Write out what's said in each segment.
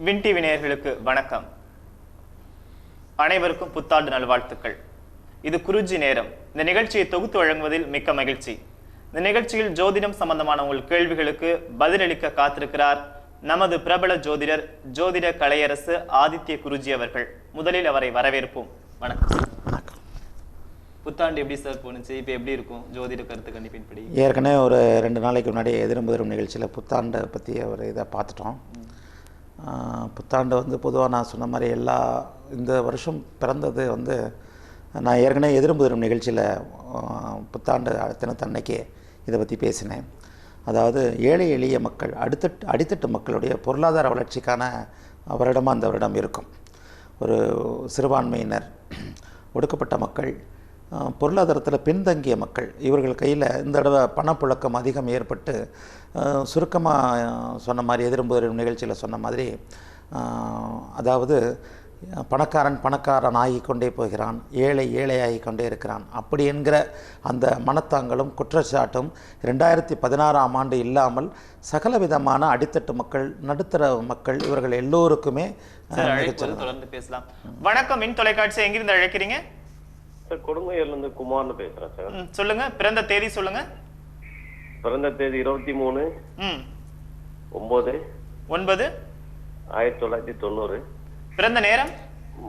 வின்டி வினயர்களுக்கு வணக்கம். அனைவருக்கும் புத்தாண்டு நல்வாழ்த்துக்கள். இது குருஜி நேரம். இந்த நிகழ்ச்சியை தொகுத்து வழங்குவதில் மிக்க மகிழ்ச்சி. இந்த நிகழ்ச்சியில் ஜோதிடம் சம்பந்தமான உங்கள் கேள்விகளுக்கு பதிலளிக்க காத்திருக்கிறார் நமது பிரபல ஜோதிடர் ஜோதிட கலையரசு ஆதித்ய குருஜி அவர்கள். முதலில் அவரை வரவேற்போம். வணக்கம். புத்தாண்டு எப்படி சார் போனுச்சு? இப்போ எப்படி இருக்கும் ஜோதிட கருத்து கணிப்பின்படி? ஏற்கனவே ஒரு 2 நாளைக்கு முன்னாடி எதிரும் நிகழ்ச்சியில் புத்தாண்டை பற்றி ஒரு இதை பார்த்துட்டோம். புத்தாண்டு பொதுவாக நான் சொன்ன மாதிரி இந்த வருஷம் பிறந்தது நான் ஏற்கனவே எதிரும் நிகழ்ச்சியில் புத்தாண்டு தினத்தன்னைக்கு இதை பற்றி பேசினேன். அதாவது ஏழை எளிய மக்கள் அடித்தட்டு மக்களுடைய பொருளாதார வளர்ச்சிக்கான வருடமாக அந்த வருடம் இருக்கும். ஒரு சிறுபான்மையினர், ஒடுக்கப்பட்ட மக்கள், பொருளாதாரத்தில் பின்தங்கிய மக்கள், இவர்கள் கையில் இந்த தடவை பணப்புழக்கம் அதிகம் ஏற்பட்டு சுருக்கமாக சொன்ன மாதிரி எதிரும் நிகழ்ச்சியில் சொன்ன மாதிரி, அதாவது பணக்காரன் ஆகிக்கொண்டே போகிறான், ஏழையாகி கொண்டே இருக்கிறான். அப்படி என்கிற அந்த மனத்தாங்களும் குற்றச்சாட்டும் 2016ஆம் ஆண்டு இல்லாமல் சகல விதமான அடித்தட்டு மக்கள், நடுத்தர மக்கள், இவர்கள் எல்லோருக்குமே தொடர்ந்து பேசலாம். வணக்கம். மின் தொலைக்காட்சி எங்கிருந்து அழைக்கிறீங்க? சார், கொடுங்கையூர்லேருந்து குமார்னு பேசுகிறேன் சார். சொல்லுங்க. பிறந்த தேதி சொல்லுங்க. பிறந்த தேதி 23/9/1990. பிறந்த நேரம்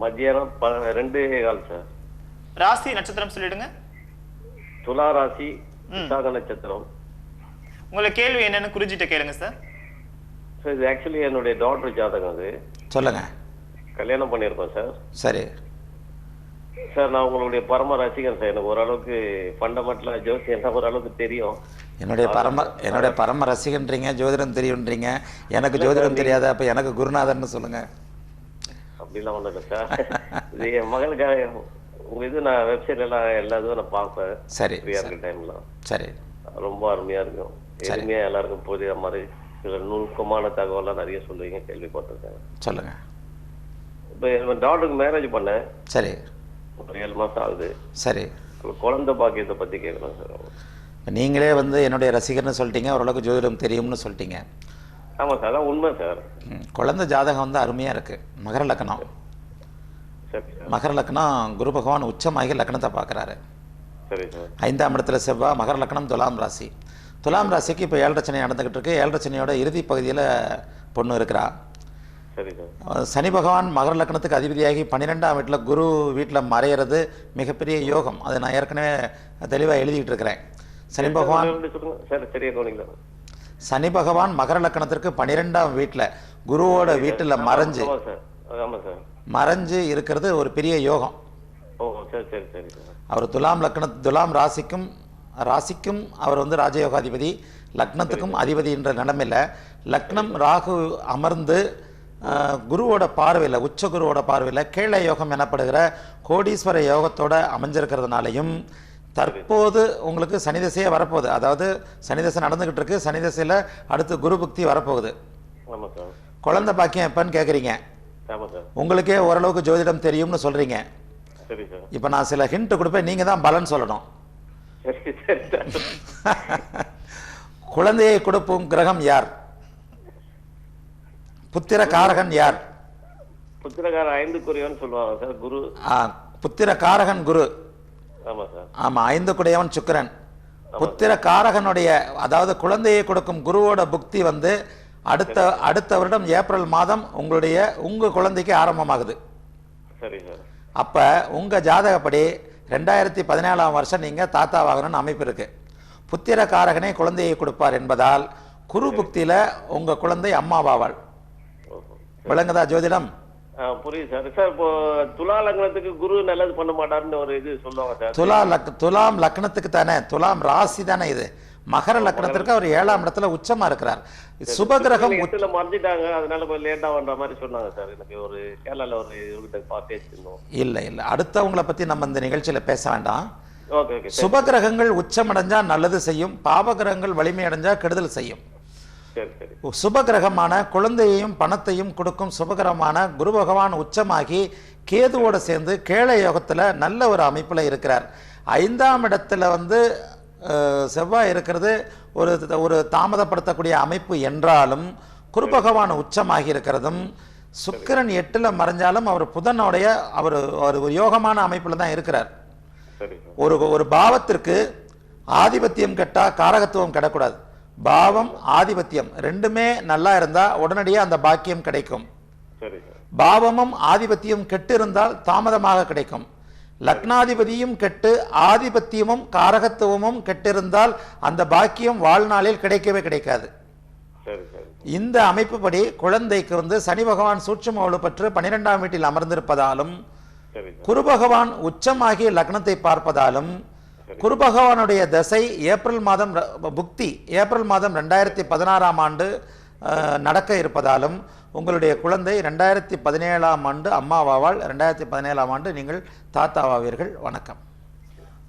மத்தியானம் 2:15 சார். ராசி நட்சத்திரம் சொல்லிடுங்க. துலா ராசி, விசாக நட்சத்திரம். உங்களை கேள்வி என்னன்னு குறிஞ்சிட்ட கேளுங்க சார். சார், இது ஆக்சுவலி என்னுடைய டாக்டர் ஜாதகம். அது சொல்லுங்க. கல்யாணம் பண்ணியிருக்கோம் சார். சரி சார், நான் உங்களுடைய பரம ரசிகன் சார். எனக்கு ஓரளவுக்கு ஃபண்டமெண்டலாக ஜோசியம் ஓரளவுக்கு தெரியும். என்னுடைய பரம ரசிகன்றீங்க, ஜோதிடம் தெரியுன்றீங்க. எனக்கு ஜோதிடம் தெரியாத, அப்போ எனக்கு குருநாதர்னு சொல்லுங்க. அப்படிலாம் ஒன்றும் இல்லை சார். இது என் மகளுக்காக உங்கள் இது நான் வெப்சைட்லாம் எல்லா இதுவும் நான் பார்ப்பேன். சரி, ஃப்ரீயாக இருக்கிற டைம்லாம். சரி, ரொம்ப அருமையாக இருக்கும். எளிமையாக எல்லாருக்கும் புரியுற மாதிரி சில நுணுக்கமான தகவலாம் நிறைய சொல்லுவீங்க, கேள்விப்பட்டிருக்கேன். சொல்லுங்க. இப்போ டாக்டருக்கு மேரேஜ் பண்ணேன். சரி. ஒரு 7 மாதம் ஆகுது. சரி. குழந்தை பாக்கியத்தை பற்றி கேட்கலாம் சார். நீங்களே என்னுடைய ரசிகர்னு சொல்லிட்டீங்க, ஓரளவுக்கு ஜோதிடம் தெரியும்னு சொல்லிட்டீங்க. ஆமாம் சார், அதான் உண்மை சார். குழந்தை ஜாதகம் அருமையாக இருக்குது. மகர லக்னம். சரி சார். மகர லக்னம் குரு பகவான் உச்சமாகி லக்னத்தை பார்க்குறாரு. சரி சார். 5ஆம் இடத்துல செவ்வாய். மகர லக்னம் துலாம் ராசி. துலாம் ராசிக்கு இப்போ 7.5 சனி நடந்துக்கிட்டு இருக்கு. 7.5 சனியோட இறுதி பகுதியில் பொண்ணு இருக்கிறா. சரி சார். சனி பகவான் மகர லக்னத்துக்கு அதிபதியாகி 12ஆம் வீட்டில் குரு வீட்டில் மறையிறது மிகப்பெரிய யோகம். அதை நான் ஏற்கனவே தெளிவாக எழுதிக்கிட்டு இருக்கிறேன். சனி பகவான் மகர லக்னத்திற்கு 12ஆம் வீட்டில் குருவோட வீட்டில் மறைஞ்சு இருக்கிறது ஒரு பெரிய யோகம். அவர் துலாம் ராசிக்கும் அவர் ராஜயோகாதிபதி, லக்னத்துக்கும் அதிபதி என்ற நிலைமையில் லக்னம் ராகு அமர்ந்து குருவோட பார்வையில், உச்ச குருவோட பார்வையில் கீழே யோகம் எனப்படுகிற கோடீஸ்வர யோகத்தோட அமைஞ்சிருக்கிறதுனாலையும் தற்போது உங்களுக்கு சனி திசையே வரப்போகுது. அதாவது சனி திசை நடந்துகிட்டு இருக்கு. சனி திசையில் அடுத்து குரு புக்தி வரப்போகுது. குழந்தை பாக்கியம் எப்பன்னு கேட்குறீங்க. உங்களுக்கே ஓரளவுக்கு ஜோதிடம் தெரியும்னு சொல்றீங்க. இப்போ நான் சில ஹிண்ட் கொடுப்பேன், நீங்க தான் பலன் சொல்லணும். குழந்தையை கொடுக்கும் கிரகம் யார்? புத்திர காரகன் யார்? புத்திரகாரன் 5 சொல்லுவாங்க சார். குரு. புத்திர காரகன் குரு. ஆமா சார். ஆமா, 5 குடையவன் சுக்கிரன். புத்திர காரகனுடைய, அதாவது குழந்தையை கொடுக்கும் குருவோட புக்தி அடுத்த வருடம் ஏப்ரல் மாதம் உங்க குழந்தைக்கு ஆரம்பமாகுது. சரி சார். அப்ப உங்க ஜாதகப்படி 2017ஆம் வருஷம் நீங்க தாத்தாவாகணும்னு அமைப்பு இருக்கு. புத்திர காரகனே குழந்தையை கொடுப்பார் என்பதால் குரு புக்தியில உங்க குழந்தை அம்மாவாவாள். விளங்குதா ஜோதிடம்? புரியுது சார். சார், இப்போ துலா லக்னத்துக்கு குரு நல்லது பண்ண மாட்டாருன்னு ஒரு இது சொல்லுவாங்க சார். துலாம் லக்னத்துக்கு தானே, துலாம் ராசி தானே இது. மகர லக்னத்திற்கு அவர் 7ஆம் இடத்துல உச்சமா இருக்கிறார். சுபகிரகம் மறைஞ்சிட்டாங்க, அதனால கொஞ்சம் லேட்டா வந்த மாதிரி சொன்னாங்க சார். எனக்கு ஒரு கேரளால ஒரு பேசிருந்தோம். இல்ல அடுத்தவங்களை பத்தி நம்ம இந்த நிகழ்ச்சியில பேச வேண்டாம். சுபகிரகங்கள் உச்சமடைஞ்சா நல்லது செய்யும், பாவகிரகங்கள் வலிமை அடைஞ்சா கெடுதல் செய்யும். சுபகிரகமான குழந்தையையும் பணத்தையும் கொடுக்கும் சுபகிரகமான குரு பகவான் உச்சமாகி கேதுவோட சேர்ந்து கேள யோகத்துல நல்ல ஒரு அமைப்புல இருக்கிறார். 5ஆம் இடத்துல செவ்வாய் இருக்கிறது ஒரு தாமதப்படுத்தக்கூடிய அமைப்பு என்றாலும் குரு பகவான் உச்சமாகி இருக்கிறதும் சுக்கிரன் 8ல் மறைஞ்சாலும் அவர் புதனுடைய அவர் ஒரு யோகமான அமைப்பில் தான் இருக்கிறார். சரி சார். ஒரு பாவத்திற்கு ஆதிபத்தியம் கெட்டா காரகத்துவம் கிடக்கூடாது. பாவம் ஆதிபத்தியம் ரெண்டுமே நல்லா இருந்தா உடனடியாக அந்த பாக்கியம் கிடைக்கும். சரி சார். பாவமும் ஆதிபத்தியம் கெட்டு இருந்தால் தாமதமாக கிடைக்கும். லக்னாதிபதியும் கெட்டு ஆதிபத்தியமும் காரகத்துவமும் கெட்டிருந்தால் அந்த பாக்கியம் வாழ்நாளில் கிடைக்கவே கிடைக்காது. சரி சரி. இந்த அமைப்புப்படி குழந்தைக்கு சனி பகவான் சூட்சும வலுப்பற்று 12ஆம் வீட்டில் அமர்ந்திருப்பதாலும் சரி சார். குரு பகவான் உச்சமாகி லக்னத்தை பார்ப்பதாலும் குரு பகவானுடைய தசை ஏப்ரல் மாதம் புக்தி ஏப்ரல் மாதம் 2016ஆம் ஆண்டு நடக்க இருப்பதாலும் உங்களுடைய குழந்தை 2017ஆம் ஆண்டு அம்மாவாவால் 2017ஆம் ஆண்டு நீங்கள் தாத்தாவாவீர்கள். வணக்கம்.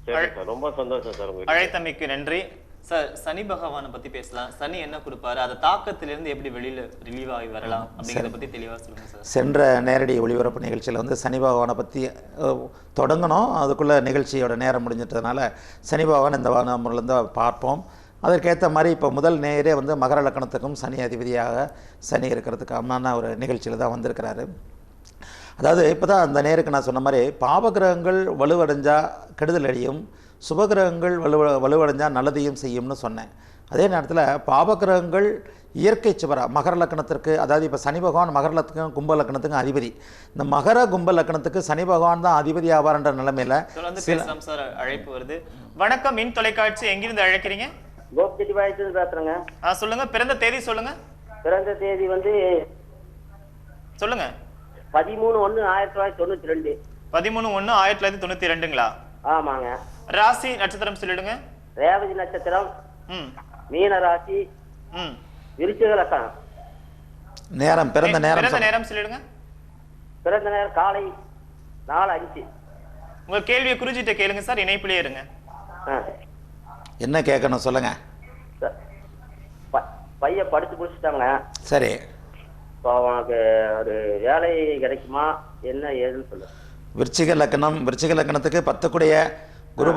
சரி சார். ரொம்ப சந்தோஷம் சார். அழைத்தமைக்கு நன்றி சார். சனி பகவானை பத்தி பேசலாம். சனி என்ன கொடுப்பாரு, அந்த தாக்கத்திலிருந்து எப்படி வெளியில ரிலீவ் ஆகி வரலாம் அப்படிங்கிறத பத்தி தெளிவா சொல்லுங்க சார். சென்ற நேரடி ஒளிபரப்பு நிகழ்ச்சியில் சனி பகவானை பற்றி தொடங்கணும். அதுக்குள்ளே நிகழ்ச்சியோட நேரம் முடிஞ்சிட்டதுனால சனி பகவான் இந்த முறையிலேருந்து பார்ப்போம். அதற்கேற்ற மாதிரி இப்போ முதல் நேரே மகர லக்கணத்துக்கும் சனி அதிபதியாக சனி இருக்கிறதுக்கு அம்மான ஒரு நிகழ்ச்சியில் தான் வந்திருக்கிறாரு. அதாவது இப்போ தான் அந்த நேருக்கு நான் சொன்ன மாதிரி பாவகிரகங்கள் வலுவடைஞ்சால் கெடுதல் அடையும், சுபகிரகங்கள் வலுவடைஞ்சால் நல்லதையும் செய்யும்னு சொன்னேன். அதே நேரத்தில் பாவகிரகங்கள் இயற்கை சுவரா மகர லக்கணத்திற்கு, அதாவது இப்போ சனி பகவான் மகர லக்கணத்துக்கும் கும்ப லக்கணத்துக்கும் அதிபதி. இந்த மகர கும்ப லக்கணத்துக்கு சனி பகவான் தான் அதிபதி ஆவார்ன்ற நிலைமையில சார் அழைப்பு வருது. வணக்கம், மின் தொலைக்காட்சி, எங்கிருந்து அழைக்கிறீங்க? கோபிச்செட்டிப்பாளையத்துல பேசுறேங்க. சொல்லுங்க. பிறந்த தேதி சொல்லுங்க. பிறந்த தேதி சொல்லுங்க. 13/1/1992. 13/1/1992ங்களா? ஆமாங்க. ராசி நட்சத்திரம் சொல்லிடுங்க. ரேவதி நட்சத்திரம், மீன ராசி, விருச்சிக லக்னம். நேரம் பிறந்த நேரம் சொல்லிடுங்க. பிறந்த நேரம் காலை 4:05. உங்க கேள்வியை குறிஞ்சிட்ட கேளுங்க சார், இணைப்பிலே இருங்க. என்ன கேட்கணும் சொல்லுங்க. பையன் படிச்சு முடிச்சுட்டாங்க. சரி. இப்போ அவனுக்கு ஒரு வேலை கிடைக்குமா என்ன ஏதுன்னு சொல்லு. விருச்சிக லக்னம், விருச்சிக லக்னத்துக்கு 10 குரு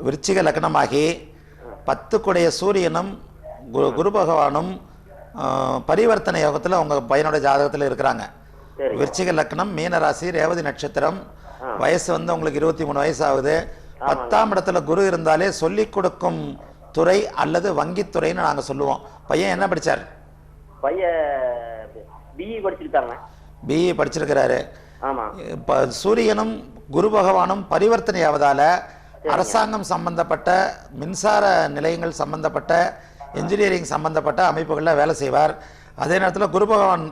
விருச்சிக லக்னமாகி 10 சூரியனும் குரு பகவானும் பரிவர்த்தனை யோகத்தில் உங்க பையனோட ஜாதகத்தில் இருக்கிறாங்க. விருச்சிக லக்னம், மீனராசி, ரேவதி நட்சத்திரம், வயசு உங்களுக்கு 23 வயசு ஆகுது. 10ஆம் இடத்துல குரு இருந்தாலே சொல்லிக் கொடுக்கும் துறை அல்லது வங்கித்துறைன்னு நாங்கள் சொல்லுவோம். பையன் என்ன படிச்சார்? பையன் பிஇ படிச்சிருக்காங்க. பிஇ படிச்சிருக்கிறாரு. இப்போ சூரியனும் குரு பகவானும் பரிவர்த்தனை ஆவதால அரசாங்கம் சம்பந்தப்பட்ட மின்சார நிலையங்கள் சம்பந்தப்பட்ட இன்ஜினியரிங் சம்பந்தப்பட்ட அமைப்புகளில் வேலை செய்வார். அதே நேரத்தில் குரு பகவான்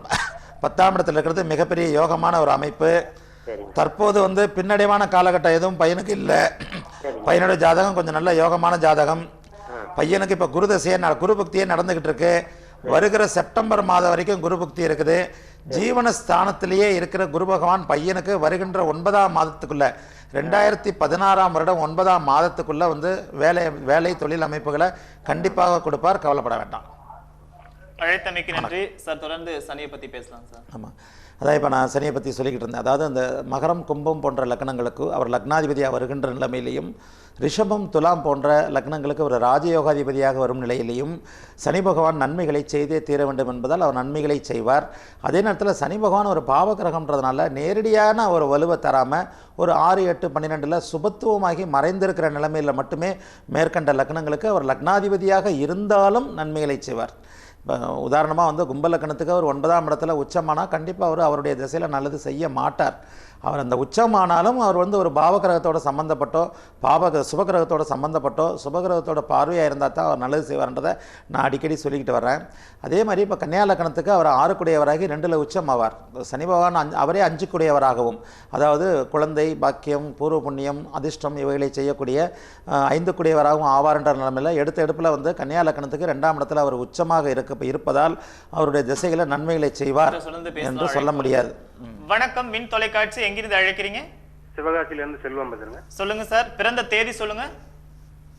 10ஆம் இடத்துல இருக்கிறது மிகப்பெரிய யோகமான ஒரு அமைப்பு. தற்போது பின்னடைவான காலகட்டம் எதுவும் பையனுக்கு இல்லை. பையனோட ஜாதகம் கொஞ்சம் நல்ல யோகமான ஜாதகம். பையனுக்கு இப்போ குரு பக்தியே நடந்துகிட்டு இருக்கு. வருகிற செப்டம்பர் மாதம் வரைக்கும் குரு பக்தி இருக்குது. ஜீவனஸ்தானத்திலேயே இருக்கிற குரு பகவான் பையனுக்கு வருகின்ற 9ஆம் மாதத்துக்குள்ள 2016ஆம் வருடம் 9ஆம் மாதத்துக்குள்ள வேலை தொழில் அமைப்புகளை கண்டிப்பாக கொடுப்பார். கவலைப்பட வேண்டாம். அழைத்தமைக்கு நன்றி சார். தொடர்ந்து சனியை பற்றி பேசலாம் சார். ஆமாம், அதான் இப்போ நான் சனியை பற்றி சொல்லிக்கிட்டு இருந்தேன். அதாவது அந்த மகரம் கும்பம் போன்ற லக்னங்களுக்கு அவர் லக்னாதிபதியாக வருகின்ற நிலைமையிலையும், ரிஷபம் துலாம் போன்ற லக்னங்களுக்கு ஒரு ராஜயோகாதிபதியாக வரும் நிலையிலையும் சனி பகவான் நன்மைகளை செய்தே தீர வேண்டும் என்பதால் அவர் நன்மைகளை செய்வார். அதே நேரத்தில் சனி பகவான் ஒரு பாவகிரகம்ன்றதுனால நேரடியான ஒரு வலுவை தராமல் ஒரு 6, 8, 12 சுபத்துவமாகி மறைந்திருக்கிற நிலைமையில் மட்டுமே மேற்கண்ட லக்னங்களுக்கு அவர் லக்னாதிபதியாக இருந்தாலும் நன்மைகளை செய்வார். இப்போ உதாரணமாக கும்பலக்கணத்துக்கு அவர் 9ஆம் இடத்துல உச்சமானால் கண்டிப்பாக அவருடைய திசையில் நல்லது செய்ய மாட்டார். அவர் அந்த உச்சமானாலும் அவர் ஒரு பாவகிரகத்தோட சம்மந்தப்பட்டோ சுபகிரகத்தோட சம்மந்தப்பட்டோ சுபகிரகத்தோட பார்வையாக இருந்தால் தான் அவர் நல்லது செய்வார்ன்றதை நான் அடிக்கடி சொல்லிக்கிட்டு வர்றேன். அதே மாதிரி இப்போ கன்னியா லக்னத்துக்கு அவர் 6 குடையவராகி 2ல் உச்சம் ஆவார். சனி பகவான் அவரே 5 குடையவராகவும், அதாவது குழந்தை பாக்கியம், பூர்வ புண்ணியம், அதிர்ஷ்டம் இவைகளை செய்யக்கூடிய 5 குடையவராகவும் ஆவார்ன்ற நிலைமையில் எடுப்பில் கன்னியா லக்னத்துக்கு 2ஆம் இடத்துல அவர் உச்சமாக இருப்பதால் அவருடைய திசைகளை நன்மைகளை செய்வார் என்று சொல்ல முடியாது. வணக்கம், மின் தொலைக்காட்சி, எங்கிருந்து அழைக்கிறீங்க? சிவகாசியிலிருந்து செல்வம் பேசுறேங்க. சொல்லுங்க சார். பிறந்த தேதி சொல்லுங்க.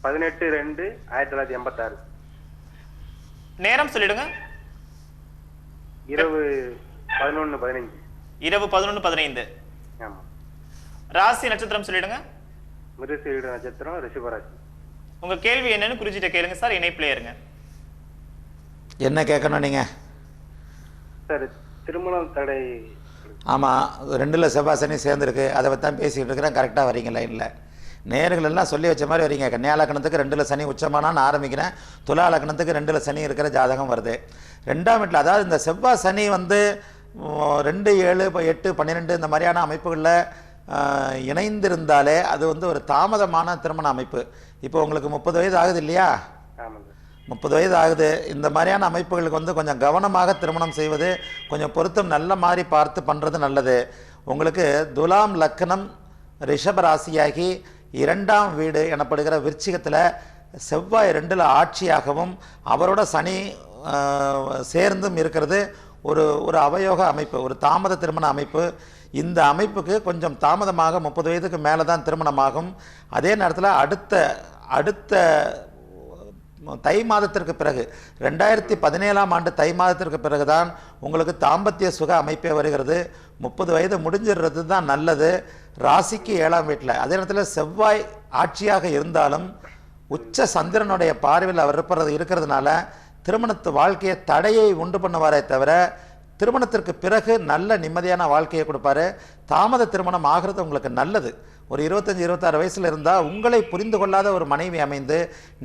18/2/1986. நேரம் சொல்லிடுங்க. இரவு 11:15. இரவு 11:15. ஆமா. ராசி நட்சத்திரம் சொல்லிடுங்க. மிருகசீரிட நட்சத்திரம், ரிஷபராசி. உங்க கேள்வி என்னன்னு குறிச்சிட்ட கேளுங்க சார், இணைப்பிலே இருங்க. என்ன கேட்கணும் நீங்க? சார், திருமணம் தடை ஆமாம், 2ல் செவ்வாய் சனி சேர்ந்துருக்கு, அதை பற்றி தான் பேசிக்கிட்டு இருக்கிறேன். கரெக்டாக வரீங்க லைனில். நேர்கள் எல்லாம் சொல்லி வச்ச மாதிரி வரீங்க. கன்னியா லக்னத்துக்கு 2ல் சனி உச்சமானான்னு ஆரம்பிக்கிறேன். துலா லக்னத்துக்கு 2ல் சனி இருக்கிற ஜாதகம் வருது. 2ஆம் வீட்டில், அதாவது இந்த செவ்வாய் சனி வந்து 2, 7, 8, 12 இந்த மாதிரியான அமைப்புகளில் இணைந்திருந்தாலே அது வந்து ஒரு தாமதமான திருமண அமைப்பு. இப்போ உங்களுக்கு 30 வயது ஆகுது இல்லையா? ஆமாம் சார். 30 வயது ஆகுது. இந்த மாதிரியான அமைப்புகளுக்கு வந்து கொஞ்சம் கவனமாக திருமணம் செய்வது, கொஞ்சம் பொருத்தம் நல்ல மாதிரி பார்த்து பண்ணுறது நல்லது. உங்களுக்கு துலாம் லக்னம் ரிஷப ராசியாகி 2ஆம் வீடு எனப்படுகிற விருச்சிகத்தில் செவ்வாய் 2ல் ஆட்சியாகவும் அவரோட சனி சேர்ந்தும் இருக்கிறது ஒரு அவயோக அமைப்பு, ஒரு தாமத திருமண அமைப்பு. இந்த அமைப்புக்கு கொஞ்சம் தாமதமாக 30 வயதுக்கு மேலே தான் திருமணமாகும். அதே நேரத்தில் அடுத்த தை மாதத்திற்கு பிறகு 2017ஆம் ஆண்டு தை மாதத்திற்கு பிறகுதான் உங்களுக்கு தாம்பத்திய சுக அமைப்பே வருகிறது. 30 வயது முடிஞ்சிடுறது தான் நல்லது. ராசிக்கு 7ஆம் வீட்டில், அதே நேரத்தில் செவ்வாய் ஆட்சியாக இருந்தாலும் உச்ச சந்திரனுடைய பார்வையில் அவர் இருக்கிறதுனால திருமணத்து வாழ்க்கையை தடையை உண்டு பண்ணுவாரே தவிர திருமணத்திற்கு பிறகு நல்ல நிம்மதியான வாழ்க்கையை கொடுப்பாரு. தாமத திருமணம் ஆகிறது உங்களுக்கு நல்லது. ஒரு 25, 26 வயசில் இருந்தால் உங்களை புரிந்து கொள்ளாத ஒரு மனைவி அமைந்து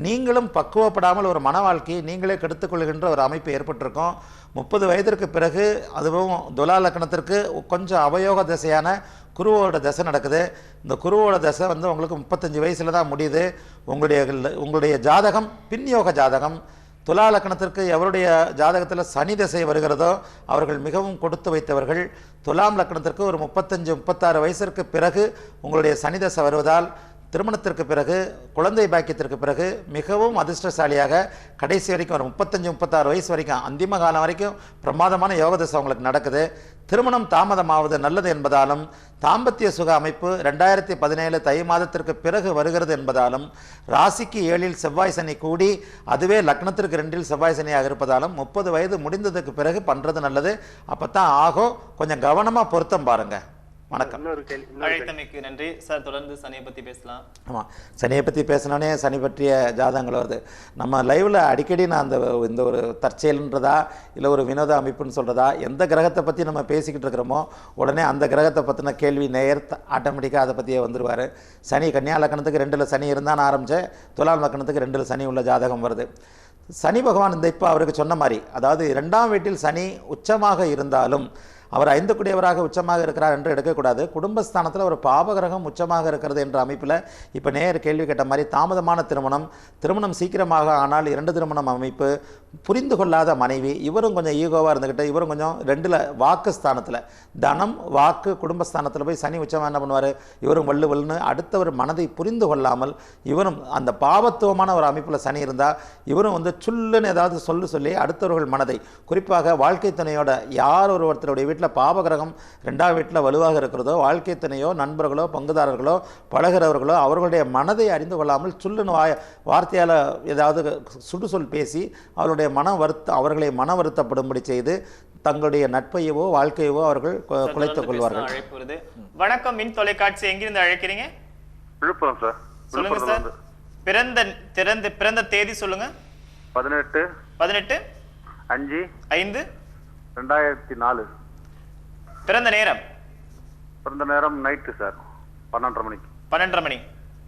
நீங்களும் பக்குவப்படாமல் ஒரு மன வாழ்க்கையை நீங்களே கெடுத்துக்கொள்கின்ற ஒரு அமைப்பு ஏற்பட்டிருக்கும். 30 வயதிற்கு பிறகு, அதுவும் துலா லக்னத்திற்கு கொஞ்சம் அவயோக திசையான குருவோட தசை நடக்குது. இந்த குருவோட தசை வந்து உங்களுக்கு 35 வயசில் தான் முடியுது. உங்களுடைய ஜாதகம் பின்யோக ஜாதகம். துலா லக்னத்திற்கு எவருடைய ஜாதகத்தில் சனி திசை வருகிறதோ அவர்கள் மிகவும் கொடுத்து வைத்தவர்கள். துலாம் லக்னத்திற்கு ஒரு 35, 36 வயசிற்கு பிறகு உங்களுடைய சனி தசை வருவதால் திருமணத்திற்கு பிறகு, குழந்தை பாக்கியத்திற்கு பிறகு மிகவும் அதிர்ஷ்டசாலியாக கடைசி வரைக்கும் ஒரு 35, 36 வயசு வரைக்கும் அந்திம காலம் வரைக்கும் பிரமாதமான யோக தசை உங்களுக்கு நடக்குது. திருமணம் தாமதமாவது நல்லது என்பதாலும் தாம்பத்திய சுக அமைப்பு 2017 தை மாதத்திற்கு பிறகு வருகிறது என்பதாலும் ராசிக்கு 7ல் செவ்வாய் சனி கூடி அதுவே லக்னத்திற்கு 2ல் செவ்வாய் சனியாக இருப்பதாலும் 30 வயது முடிந்ததுக்கு பிறகு பண்ணுறது நல்லது. அப்போ தான் ஆகும். கொஞ்சம் கவனமாக பொருத்தம் பாருங்க. வணக்கம். இன்னொரு கேள்வி. அழைத்தமைக்கு நன்றி சார். தொடர்ந்து சனியை பற்றி பேசலாம். ஆமாம், சனியை பற்றி பேசினோடனே சனி பற்றிய ஜாதகங்கள் வருது. நம்ம லைவில் அடிக்கடி நான் இந்த ஒரு தற்செயல்ன்றதா இல்லை ஒரு வினோத அமைப்புன்னு சொல்கிறதா, எந்த கிரகத்தை பற்றி நம்ம பேசிக்கிட்டு இருக்கிறோமோ உடனே அந்த கிரகத்தை பற்றின கேள்வி நேர் ஆட்டோமேட்டிக்காக அதை பற்றியே வந்துடுவார். சனி கன்னியா லக்னத்துக்கு 2ல் சனி இருந்தான்னு ஆரம்பித்தேன். துலாம் லக்னத்துக்கு 2ல் சனி உள்ள ஜாதகம் வருது. சனி பகவான் இப்போ அவருக்கு சொன்ன மாதிரி, அதாவது 2ஆம் வீட்டில் சனி உச்சமாக இருந்தாலும் அவர் 5 குடையவராக உச்சமாக இருக்கிறார் என்று எடுக்கக்கூடாது. குடும்பஸ்தானத்தில் ஒரு பாபகிரகம் உச்சமாக இருக்கிறது என்ற அமைப்பில் இப்போ நேர் கேள்வி கேட்ட மாதிரி தாமதமான திருமணம் சீக்கிரமாக ஆனால் 2 திருமணம் அமைப்பு, புரிந்து கொள்ளாத மனைவி, இவரும் கொஞ்சம் ஈகோவாக இருந்துக்கிட்டு இவரும் கொஞ்சம் 2ல் வாக்கு ஸ்தானத்தில் தனம் வாக்கு குடும்பஸ்தானத்தில் போய் சனி உச்சமாக என்ன பண்ணுவார், இவரும் வள்ளுன்னு அடுத்தவர் மனதை புரிந்து கொள்ளாமல் இவரும் அந்த பாவத்துவமான ஒரு அமைப்பில் சனி இருந்தால் இவரும் வந்து சுல்லுன்னு ஏதாவது சொல்லி அடுத்தவர்கள் மனதை, குறிப்பாக வாழ்க்கை துணையோட யார் ஒருத்தருடைய வீட்டில் பாவகிரகம் 2ஆம் வீட்டில் வலுவாக இருக்கிறதோ வாழ்க்கை துணையோ நண்பர்களோ பங்குதாரர்களோ பழகிறவர்களோ அவர்களுடைய மனதை அறிந்து கொள்ளாமல் சுல்லுன்னு வார்த்தையால் ஏதாவது சுடுசொல் பேசி அவர்களை மன வருத்தப்படும்படி செய்து தங்களுடைய நட்பையவோ வாழ்க்கையவோ அவர்கள் குலைத்துக் கொள்வார்கள். அழைப்பு வருது. வணக்கம், மின் தொலைக்காட்சி, எங்கிருந்து அழைக்கிறீங்க? விழுப்புரம் சார். சொல்லுங்க சார். பிறந்த தேதி சொல்லுங்க. 18/5/2004. பிறந்த நேரம்? பிறந்த நேரம் நைட்டு சார், 12:30 மணிக்கு. 12:30 மணி.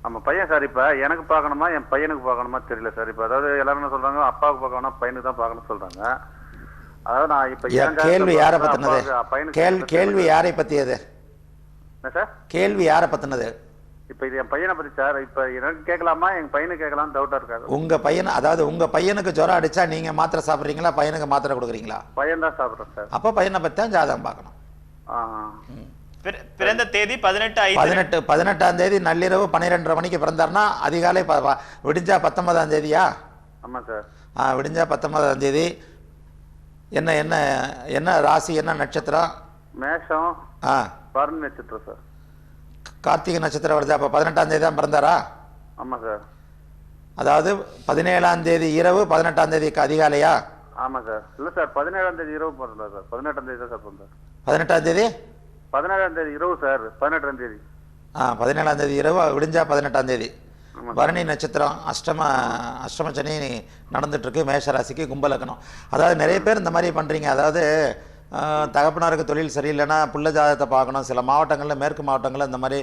நம்ம பையன் சார், இப்ப எனக்கு பார்க்கணுமா என் பையனுக்கு பார்க்கணுமா தெரியல சார். இப்ப அதாவது எல்லாரும் என்ன சொல்றாங்க, அப்பாவுக்கு பார்க்கணும் பையனுக்கு தான் பார்க்கணும்னு சொல்றாங்க. அதாவது நான் இப்ப கேள்வி யாரை பத்தினது? கேள்வி யாரை பத்தியது சார்? கேள்வி யாரை பத்தினது? இப்ப இது என் பையனை பத்தி சார். இப்ப எனக்கு கேட்கலாமா என் பையனுக்கு கேட்கலாம் டவுட்டா இருக்காது. உங்க பையன், அதாவது உங்க பையனுக்கு ஜுரம் அடிச்சா நீங்க மாத்திரை சாப்பிடுறீங்களா, பையனுக்கு மாத்திரை கொடுக்குறீங்களா? பையன் தான் சாப்பிடுறேன் சார். அப்ப பையனை பத்தி தான் ஜாதகம் பார்க்கணும். பிறந்த தேதி 18ஆம் தேதி நள்ளிரவு 12:30 மணிக்கு பிறந்தார்னா அதிகாலை விடிஞ்சா 19ஆம் தேதியா? ஆமா சார். விடிஞ்சா 19ஆம் தேதி. என்ன என்ன என்ன ராசி, என்ன நட்சத்திரம்? மேஷம். பரணி நட்சத்திரம் சார். கார்த்திகை நட்சத்திரம் வருது. அப்ப 18ஆம் தேதி தான் பிறந்தாரா? ஆமா சார். அதாவது 17ஆம் தேதி இரவு 18ஆம் தேதிக்கு அதிகாலையா? ஆமா சார். இல்ல சார், 17ஆம் தேதி இரவு பிறந்தார் சார். 18ஆம் தேதி தான் சார் பிறந்தார். 18ஆம் தேதி? 17ஆம் தேதி இரவு சார். 18ஆம் தேதி. 17ஆம் தேதி இரவு விடிஞ்சா 18ஆம் தேதி. பரணி நட்சத்திரம். அஷ்டம சனி நடந்துட்டு இருக்கு மேஷராசிக்கு, கும்பலக்கணம். அதாவது நிறைய பேர் இந்த மாதிரி பண்றீங்க. அதாவது தகப்பனாருக்கு தொழில் சரியில்லைன்னா புள்ள ஜாதகத்தை பார்க்கணும். சில மாவட்டங்களில், மேற்கு மாவட்டங்களில் இந்த மாதிரி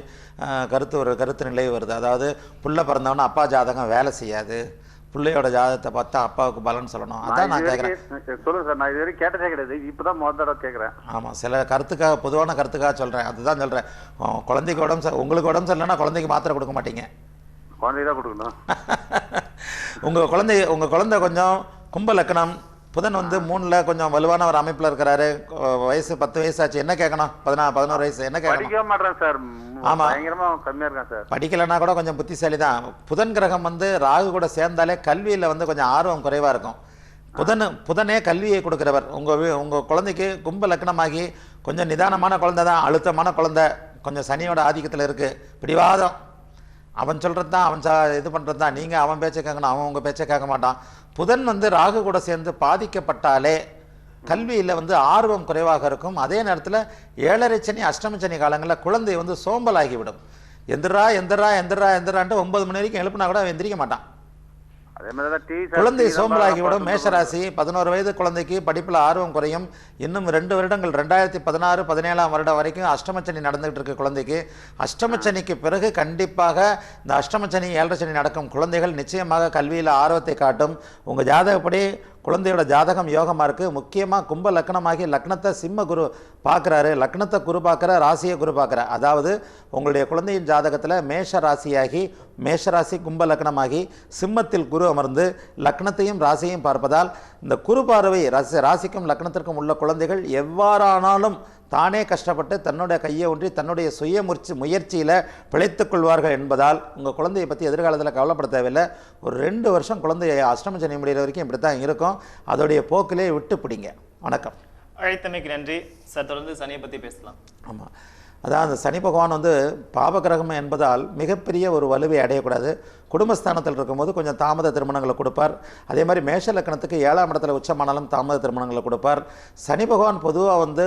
கருத்து நிலை வருது. அதாவது புள்ள பிறந்தவொன்னே அப்பா ஜாதகம் வேலை செய்யாது, பிள்ளையோட ஜாதகத்தை பார்த்தா அப்பாவுக்கு பலன் சொல்லணும். அதான் நான் கேட்குறேன். சொல்லுங்க சார், நான் இது வரைக்கும் கேட்டதே கிடையாது, இப்போதான் முதல் தடவை கேட்குறேன். ஆமாம், சில கருத்துக்காக, பொதுவான கருத்துக்காக சொல்கிறேன். அதுதான் சொல்கிறேன். குழந்தைக்கு உடம்பு உங்களுக்கு உடம்பு சரியில்லைன்னா குழந்தைக்கு மாத்திரை கொடுக்க மாட்டீங்க, குழந்தைக்கு தான் கொடுக்கணும். உங்கள் குழந்தை கொஞ்சம் கும்ப லக்னம், புதன் வந்து 3ல் கொஞ்சம் வலுவான ஒரு அமைப்பில் இருக்கிறாரு. வயசு 10 வயசாச்சு, என்ன கேட்கணும்? 11 வயசு, என்ன கேட்கணும்? படிக்க மாட்டேன் சார். ஆமாம், பயங்கரமாக கம்மியாக இருக்கேன் சார். படிக்கலைன்னா கூட கொஞ்சம் புத்திசாலி தான். புதன் கிரகம் வந்து ராகு கூட சேர்ந்தாலே கல்வியில் வந்து கொஞ்சம் ஆர்வம் குறைவாக இருக்கும். புதனே கல்வியை கொடுக்குறவர். உங்கள் குழந்தைக்கு கும்ப லக்னமாகி கொஞ்சம் நிதானமான குழந்தை தான், அழுத்தமான குழந்தை, கொஞ்சம் சனியோட ஆதிக்கத்தில் இருக்குது, பிடிவாதம். அவன் சொல்கிறது தான், அவன் இது பண்ணுறது தான். நீங்கள் அவன் பேச்சை கேட்கணும், அவன் உங்கள் பேச்சை கேட்க மாட்டான். புதன் வந்து ராகு கூட சேர்ந்து பாதிக்கப்பட்டாலே கல்வியில் வந்து ஆர்வம் குறைவாக இருக்கும். அதே நேரத்தில் 7.5 சனி, அஷ்டம சனி காலங்களில் குழந்தை வந்து சோம்பலாகிவிடும். எந்திரான்ட்டு 9 மணி வரைக்கும் எழுப்புனா கூட அவன் எந்திரிக்க மாட்டான். குழந்தை சோம்பலாகிவிடும். மேஷராசி, 11 வயது குழந்தைக்கு படிப்பில் ஆர்வம் குறையும். இன்னும் 2 வருடங்கள், 2016, 17ஆம் வருடம் வரைக்கும் அஷ்டமச்சனி நடந்துகிட்டு இருக்கு குழந்தைக்கு. அஷ்டமச்சனிக்கு பிறகு கண்டிப்பாக இந்த அஷ்டமச்சனி 7.5 சனி நடக்கும் குழந்தைகள் நிச்சயமாக கல்வியில் ஆர்வத்தை காட்டும். உங்கள் ஜாதகப்படி குழந்தையோட ஜாதகம் யோகமாக இருக்குது. முக்கியமாக கும்ப லக்னமாகி லக்னத்தை சிம்ம குரு பார்க்குறாரு, லக்னத்தை குரு பார்க்குற, ராசியை குரு பார்க்குற. அதாவது உங்களுடைய குழந்தையின் ஜாதகத்தில் மேஷராசி கும்ப லக்னமாகி சிம்மத்தில் குரு அமர்ந்து லக்னத்தையும் ராசியையும் பார்ப்பதால் இந்த குரு பார்வை ராசிக்கும் லக்னத்திற்கும் உள்ள குழந்தைகள் எவ்வாறானாலும் தானே கஷ்டப்பட்டு தன்னுடைய கையை ஒன்றி தன்னுடைய முயற்சியில் பிழைத்துக் கொள்வார்கள் என்பதால் உங்கள் குழந்தையை பற்றி எதிர்காலத்தில் கவலைப்பட தேவையில்லை. ஒரு 2 வருஷம் குழந்தைய அஷ்டம சனி முடிகிற வரைக்கும் இப்படி தான் இருக்கும். அதோடைய போக்கிலே விட்டு பிடிங்க. வணக்கம். அழைத்தமைக்கு நன்றி சார். தொடர்ந்து சனியை பற்றி பேசலாம். ஆமாம், அதான் அந்த சனி பகவான் வந்து பாபகிரகம் என்பதால் மிகப்பெரிய ஒரு வலுவை அடையக்கூடாது. குடும்பஸ்தானத்தில் இருக்கும்போது கொஞ்சம் தாமத திருமணங்களை கொடுப்பார். அதே மாதிரி மேஷ லக்கணத்துக்கு 7ஆம் இடத்துல உச்சமானாலும் தாமத திருமணங்களை கொடுப்பார். சனி பகவான் பொதுவாக வந்து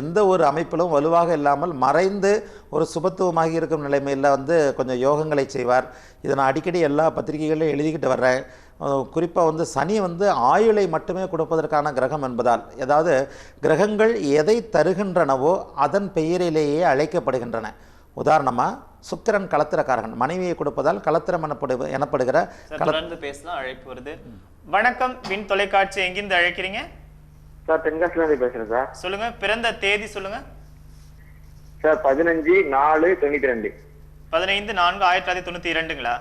எந்த ஒரு அமைப்பிலும் வலுவாக இல்லாமல் மறைந்து ஒரு சுபத்துவமாகி இருக்கும் நிலைமையில் வந்து கொஞ்சம் யோகங்களை செய்வார். இதை நான் அடிக்கடி எல்லா பத்திரிகைகளிலும் எழுதிக்கிட்டு வர்றேன். குறிப்பாக வந்து சனி வந்து ஆயுளை மட்டுமே கொடுப்பதற்கான கிரகம் என்பதால், அதாவது கிரகங்கள் எதை தருகின்றனவோ அதன் பெயரிலேயே அழைக்கப்படுகின்றன. உதாரணமாக சுக்கிரன் கலத்திரக்காரகன், மனைவியை கொடுப்பதால் கலத்திரம் எனப்படுகிற பேசலாம். அழைப்பு வருது. வணக்கம், வின் தொலைக்காட்சி, எங்கிருந்து அழைக்கிறீங்க? சார் தென்காசிலேருந்து பேசுறேன் சார். சொல்லுங்க, பிறந்த தேதி சொல்லுங்க சார். 15/4/92. 15/4/1992ங்களா?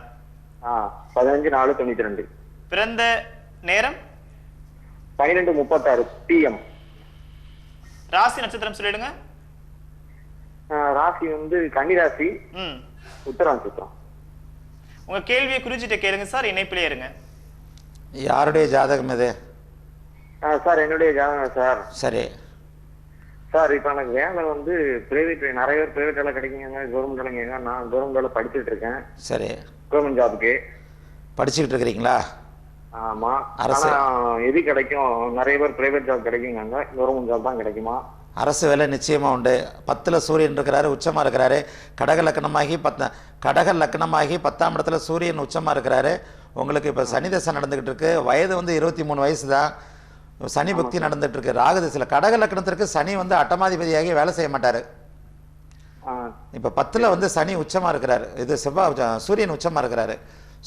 15/4/92. பிறந்த நேரம் 12:36 PM. ராசி நட்சத்திரம் சொல்லிடுங்க. ராசி வந்து கன்னிராசி, உத்தர நட்சத்திரம். உங்க கேள்வியை குறிச்சிட்டு கேளுங்க சார், இணைப்பிலே இருங்க. யாருடைய ஜாதகம் இது? சார் என்னுடைய ஜாதகம் சார். சரி சார், இப்போ எனக்கு வேலை வந்து பிரைவேட், நிறைய பேர் பிரைவேட் வேலை கிடைக்குங்க, கவர்மெண்ட் வேலை கேட்க. நான் கவர்மெண்ட் வேலை படிச்சுட்டு இருக்கேன். சரி, கவர்மெண்ட் ஜாபுக்கு படிச்சுக்கிட்டு இருக்கிறீங்களா? ஆமா. ஆனா எது கிடைக்கும்? நிறைய பேர் பிரைவேட் ஜாப் கிடைக்குங்க, கவர்மெண்ட் ஜாப் தான் கிடைக்குமா? அரசு வேலை நிச்சயமாக உண்டு. 10ல் சூரியன் இருக்கிறாரு, உச்சமாக இருக்கிறாரு. கடக லக்னமாகி 10ஆம் இடத்துல சூரியன் உச்சமாக இருக்கிறாரு. உங்களுக்கு இப்போ சனி தசை நடந்துக்கிட்டு இருக்கு. வயது வந்து 23 வயசு தான். சனி பக்தி நடந்துட்டு இருக்கு. ராகு தசையில் கடக லக்னத்திற்கு சனி வந்து அட்டமாதிபதியாகி வேலை செய்ய மாட்டாரு. இப்போ 10ல் வந்து சனி உச்சமாக இருக்கிறாரு. இது சூரியன் உச்சமாக இருக்கிறாரு.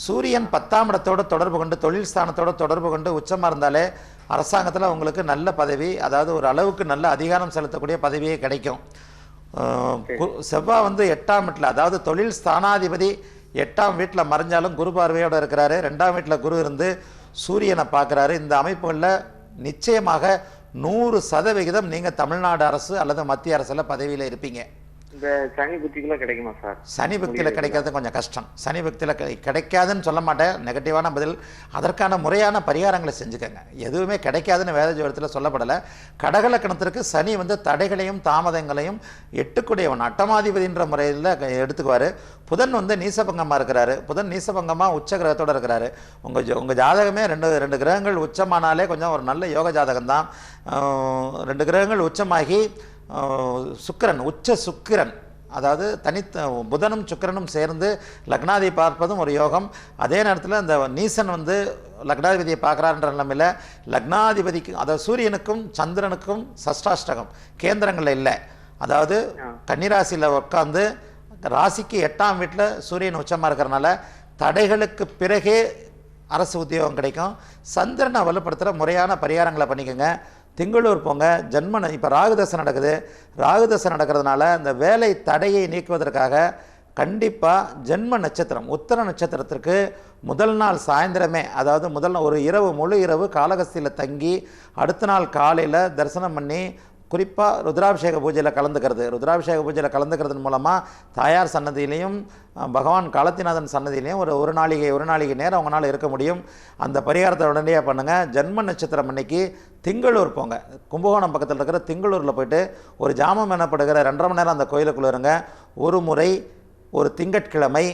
சூரியன் 10ஆம் இடத்தோடு தொடர்பு கொண்டு, தொழில் ஸ்தானத்தோடு தொடர்பு கொண்டு உச்சமாக இருந்தாலே அரசாங்கத்தில் உங்களுக்கு நல்ல பதவி, அதாவது ஒரு அளவுக்கு நல்ல அதிகாரம் செலுத்தக்கூடிய பதவியே கிடைக்கும். செவ்வாய் வந்து 8ஆம் வீட்டில், அதாவது தொழில் ஸ்தானாதிபதி 8ஆம் வீட்டில் மறைஞ்சாலும் குரு பார்வையோடு இருக்கிறாரு. 2ஆம் வீட்டில் குரு இருந்து சூரியனை பார்க்குறாரு. இந்த அமைப்புகளில் நிச்சயமாக 100% நீங்கள் தமிழ்நாடு அரசு அல்லது மத்திய அரசில் பதவியில் இருப்பீங்க. இந்த சனி புத்திக்குள்ள கிடைக்குமா சார்? சனி பக்தியில் கிடைக்கிறது கொஞ்சம் கஷ்டம். சனி பக்தியில் கிடைக்காதுன்னு சொல்ல மாட்டேன், நெகட்டிவான பதில். அதற்கான முறையான பரிகாரங்களை செஞ்சுக்கோங்க. எதுவுமே கிடைக்காதுன்னு வேத ஜோதிடத்தில் சொல்லப்படலை. கடகலக்கணத்திற்கு சனி வந்து தடைகளையும் தாமதங்களையும் எட்டுக்குடையவன், அட்டமாதிபதின்ற முறையில் எடுத்துக்குவார். புதன் வந்து நீசபங்கமாக இருக்கிறாரு. புதன் நீசபங்கமாக உச்ச கிரகத்தோடு இருக்கிறாரு. உங்கள் ஜாதகமே ரெண்டு கிரகங்கள் உச்சமானாலே கொஞ்சம் ஒரு நல்ல யோக ஜாதகம்தான். 2 கிரகங்கள் உச்சமாகி சுக்கிரன், உச்ச சுக்கிரன், அதாவது புதனும் சுக்கிரனும் சேர்ந்து லக்னாதிபதி பார்ப்பதும் ஒரு யோகம். அதே நேரத்தில் அந்த நீசன் வந்து லக்னாதிபதியை பார்க்குறாருன்ற நிலைமையில் லக்னாதிபதிக்கு, அதாவது சூரியனுக்கும் சந்திரனுக்கும் சஷ்டாஷ்டகம் கேந்திரங்களில் இல்லை. அதாவது கன்னிராசியில் உட்காந்து ராசிக்கு 8ஆம் வீட்டில் சூரியன் உச்சமாக இருக்கிறனால தடைகளுக்கு பிறகே அரசு உத்தியோகம் கிடைக்கும். சந்திரனை வலுப்படுத்துகிற முறையான பரிகாரங்களை பண்ணிக்கோங்க. திங்களூர் போங்க. இப்போ ராகுதசை நடக்குது. ராகுதசை நடக்கிறதுனால இந்த வேலை தடையை நீக்குவதற்காக கண்டிப்பாக ஜென்ம நட்சத்திரம் உத்தர நட்சத்திரத்திற்கு முதல் நாள் சாயந்தரமே, அதாவது ஒரு இரவு முழு இரவு காளகஸ்தியில் தங்கி அடுத்த நாள் காலையில் தரிசனம் பண்ணி குறிப்பாக ருத்ராபிஷேக பூஜையில் கலந்துக்கிறது. ருத்ராபிஷேக பூஜையில் கலந்துக்கிறதன் மூலமாக தாயார் சன்னதியிலையும் பகவான் காலத்திநாதன் சன்னதியிலையும் ஒரு நாளிகை நேரம் அவங்களால இருக்க முடியும். அந்த பரிகாரத்தை உடனடியாக பண்ணுங்கள். ஜென்ம நட்சத்திரம் அன்னைக்கு திங்களூர் போங்க. கும்பகோணம் பக்கத்தில் இருக்கிற திங்களூரில் போயிட்டு ஒரு ஜாமம் எனப்படுகிற 2.5 மணி நேரம் அந்த கோயிலுக்குள்ளே இருங்க. ஒரு முறை ஒரு திங்கட்கிழமை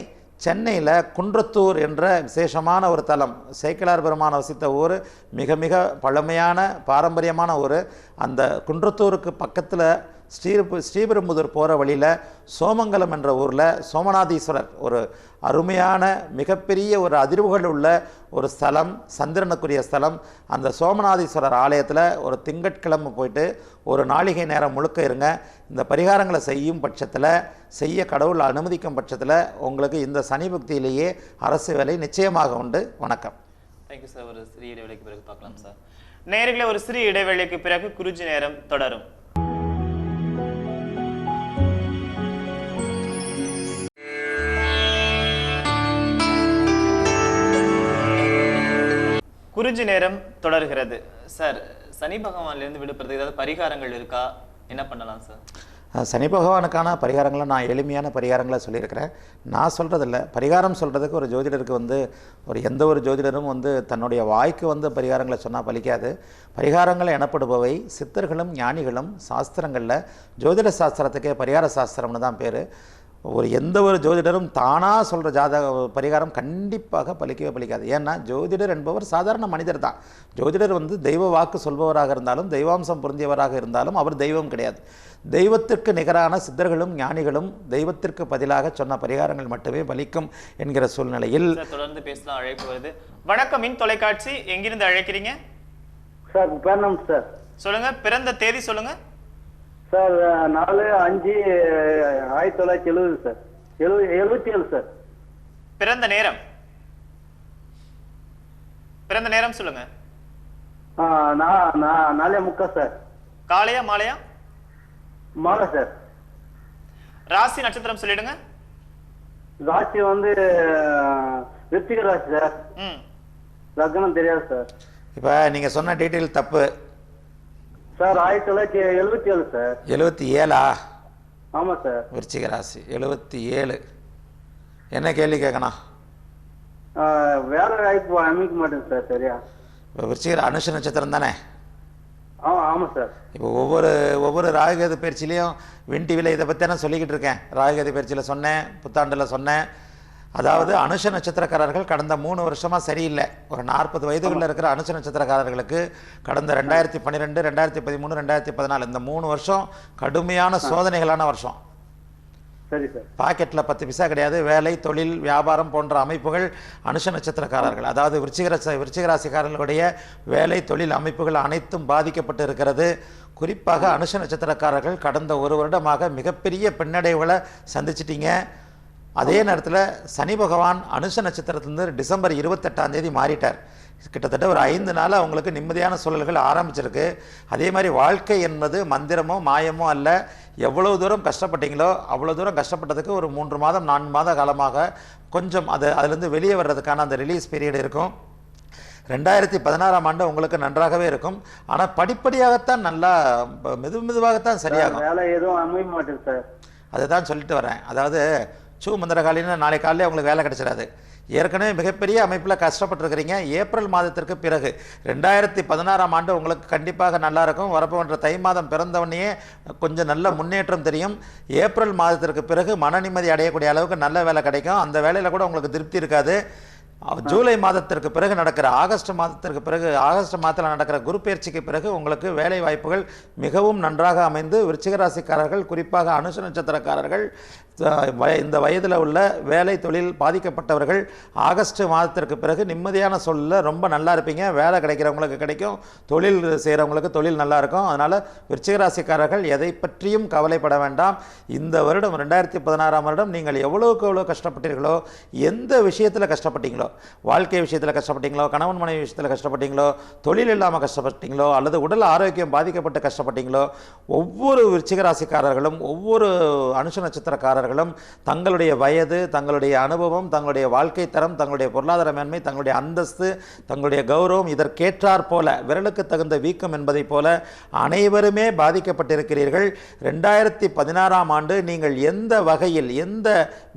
சென்னையில் குன்றத்தூர் என்ற விசேஷமான ஒரு தலம், சேக்கிழார் பெருமான் வசித்த ஊர், மிக மிக பழமையான பாரம்பரியமான ஊர். அந்த குன்றத்தூருக்கு பக்கத்தில் ஸ்ரீபெரும்புதூர் போகிற வழியில் சோமங்கலம் என்ற ஊரில் சோமநாதீஸ்வரர், ஒரு அருமையான மிகப்பெரிய ஒரு அதிர்வுகள் உள்ள ஒரு ஸ்தலம், சந்திரனுக்குரிய ஸ்தலம். அந்த சோமநாதீஸ்வரர் ஆலயத்தில் ஒரு திங்கட்கிழமை போயிட்டு ஒரு நாளிகை நேரம் முழுக்க இருங்க. இந்த பரிகாரங்களை செய்யும் பட்சத்தில், செய்ய கடவுள் அனுமதிக்கும் பட்சத்தில் உங்களுக்கு இந்த சனி பக்தியிலேயே அரசு வேலை நிச்சயமாக உண்டு. வணக்கம். Thank you sir. ஒரு சிறிய இடைவெளிக்கு பிறகு பார்க்கலாம் சார். நேயர்களே, ஒரு சிறிய இடைவெளிக்கு பிறகு குருஜி நேரம் தொடரும். குருஜி நேரம் தொடர்கிறது. சார், சனி பகவான்லேருந்து விடுபடுறதுக்கு ஏதாவது பரிகாரங்கள் இருக்கா? என்ன பண்ணலாம் சார்? சனி பகவானுக்கான பரிகாரங்களை நான் எளிமையான பரிகாரங்களை சொல்லியிருக்கிறேன். நான் சொல்கிறதில்ல, பரிகாரம் சொல்கிறதுக்கு ஒரு ஜோதிடருக்கு எந்த ஒரு ஜோதிடரும் தன்னுடைய வாய்க்கு பரிகாரங்களை சொன்னால் பலிக்காது. பரிகாரங்கள் எனப்படுபவை சித்தர்களும் ஞானிகளும் சாஸ்திரங்களில், ஜோதிட சாஸ்திரத்துக்கே பரிகார சாஸ்திரம்னு தான் பேர். எந்த ஒரு ஜோதிடரும் தானாக சொல்கிற பரிகாரம் கண்டிப்பாக பலிக்கவே பலிக்காது. ஏன்னா ஜோதிடர் என்பவர் சாதாரண மனிதர் தான். ஜோதிடர் தெய்வ வாக்கு சொல்பவராக இருந்தாலும், தெய்வாம்சம் பொருந்தியவராக இருந்தாலும் அவர் தெய்வம் கிடையாது. தெய்வத்திற்கு நிகரான சித்தர்களும் ஞானிகளும் தெய்வத்திற்கு பதிலாக சொன்ன பரிகாரங்கள் மட்டுமே பலிக்கும் என்கிற சூழ்நிலையில் தொடர்ந்து பேசலாம். அழைப்பு வருது. வணக்கம், மின் தொலைக்காட்சி. எங்கிருந்து அழைக்கிறீங்க சார்? பேரணம் சார். சொல்லுங்க, பிறந்த தேதி சொல்லுங்க சார். 4/5/1970 சார். 77 சார். பிறந்த நேரம் சொல்லுங்க. 4:45 சார். காலையா மாலையா? மாலை சார். ராசி நட்சத்திரம் சொல்லிடுங்க. ராசி விருச்சிக ராசி சார். லக்னம் தெரியாது சார். இப்போ நீங்கள் சொன்ன டீட்டெயில் தப்பு சார். 1977 சார். 77ஆ? ஆமாம் சார். விருச்சிக ராசி 77. என்ன கேள்வி கேட்கணும்? வேற வாய்ப்பு அமைக்க மாட்டேங்க சார். சரியா? இப்போ விருச்சிக அனுஷ நட்சத்திரம் தானே? ஆமாம் சார். இப்போ ஒவ்வொரு ராகுகேது பயிற்சியிலையும் வின்டிவியில் இதை பற்றி நான் சொல்லிக்கிட்டு இருக்கேன். ராகுகேது பயிற்சியில் சொன்னேன், புத்தாண்டில் சொன்னேன். அதாவது அனுஷ நட்சத்திரக்காரர்கள் கடந்த 3 வருஷமாக சரியில்லை. ஒரு 40 வயதுகளில் இருக்கிற அனுஷ நட்சத்திரக்காரர்களுக்கு கடந்த 2012, 2013, 2014 இந்த 3 வருஷம் கடுமையான சோதனைகளான வருஷம். சரி சார். பாக்கெட்டில் 10 பைசா கிடையாது. வேலை, தொழில், வியாபாரம் போன்ற அமைப்புகள் அனுஷ நட்சத்திரக்காரர்கள், அதாவது விருச்சிக ராசிக்காரர்களுடைய வேலை, தொழில் அமைப்புகள் அனைத்தும் பாதிக்கப்பட்டு இருக்கிறது. குறிப்பாக அனுஷ நட்சத்திரக்காரர்கள் கடந்த 1 வருடமாக மிகப்பெரிய பின்னடைவுகளை சந்திச்சிட்டீங்க. அதே நேரத்தில் சனி பகவான் அனுஷ நட்சத்திரத்திலிருந்து டிசம்பர் 28ஆம் தேதி மாறிட்டார். கிட்டத்தட்ட ஒரு 5 நாள் அவங்களுக்கு நிம்மதியான சூழல்கள் ஆரம்பிச்சிருக்கு. அதே மாதிரி வாழ்க்கை என்பது மந்திரமோ மாயமோ அல்ல. எவ்வளவு தூரம் கஷ்டப்பட்டீங்களோ அவ்வளோ தூரம் கஷ்டப்பட்டதுக்கு ஒரு 3 மாதம் 4 மாத காலமாக கொஞ்சம் அதுலேருந்து வெளியே வர்றதுக்கான அந்த ரிலீஸ் பீரியட் இருக்கும். 2016ஆம் ஆண்டு உங்களுக்கு நன்றாகவே இருக்கும். ஆனால் படிப்படியாகத்தான் நல்லா மெதுவாகத்தான் சரியாகும். வேலை எதுவும் அமைய மாட்டேன் சார். அதுதான் சொல்லிட்டு வரேன். அதாவது மந்திரகாலின்னு நாளை காலையில் உங்களுக்கு வேலை கிடைச்சிடாது. ஏற்கனவே மிகப்பெரிய அமைப்பில் கஷ்டப்பட்டுருக்கிறீங்க. ஏப்ரல் மாதத்திற்கு பிறகு 2016ஆம் ஆண்டு உங்களுக்கு கண்டிப்பாக நல்லா இருக்கும். வரப்போன்ற தை மாதம் பிறந்தவனையே கொஞ்சம் நல்ல முன்னேற்றம் தெரியும். ஏப்ரல் மாதத்திற்கு பிறகு மன நிம்மதி அடையக்கூடிய அளவுக்கு நல்ல வேலை கிடைக்கும். அந்த வேலையில் கூட உங்களுக்கு திருப்தி இருக்காது. ஜூலை மாதத்திற்கு பிறகு நடக்கிற ஆகஸ்ட் மாதத்தில் நடக்கிற குரு பயிற்சிக்கு பிறகு உங்களுக்கு வேலை வாய்ப்புகள் மிகவும் நன்றாக அமைந்து விருச்சிக ராசிக்காரர்கள், குறிப்பாக அனுஷ நட்சத்திரக்காரர்கள், இந்த வயதில் உள்ள வேலை தொழில் பாதிக்கப்பட்டவர்கள் ஆகஸ்ட் மாதத்திற்கு பிறகு நிம்மதியான சூழலில் ரொம்ப நல்லா இருப்பீங்க. வேலை கிடைக்கிறவங்களுக்கு கிடைக்கும், தொழில் செய்கிறவங்களுக்கு தொழில் நல்லா இருக்கும். அதனால் விருச்சிக ராசிக்காரர்கள் எதை பற்றியும் கவலைப்பட வேண்டாம். இந்த வருடம் 2016ஆம் வருடம் நீங்கள் எவ்வளோக்கு எவ்வளோ கஷ்டப்பட்டீர்களோ, எந்த விஷயத்தில் கஷ்டப்பட்டீங்களோ, வாழ்க்கை விஷயத்தில் கஷ்டப்பட்டீங்களோ, கணவன் மனைவி விஷயத்தில் கஷ்டப்பட்டீங்களோ, தொழில் இல்லாமல் கஷ்டப்பட்டீங்களோ, அல்லது உடல் ஆரோக்கியம் பாதிக்கப்பட்டு கஷ்டப்பட்டீங்களோ, ஒவ்வொரு விருச்சிக ராசிக்காரர்களும் ஒவ்வொரு அனுஷ நட்சத்திரக்காரர்களும் தங்களுடைய வயது, தங்களுடைய அனுபவம், தங்களுடைய வாழ்க்கை தரம், தங்களுடைய பொருளாதார மேன்மை, தங்களுடைய அந்தஸ்து, தங்களுடைய கௌரவம் இதற்கேற்றாற் போல விரலுக்கு தகுந்த வீக்கம் என்பதை போல அனைவருமே பாதிக்கப்பட்டிருக்கிறீர்கள். 2016ஆம் ஆண்டு நீங்கள் எந்த வகையில் எந்த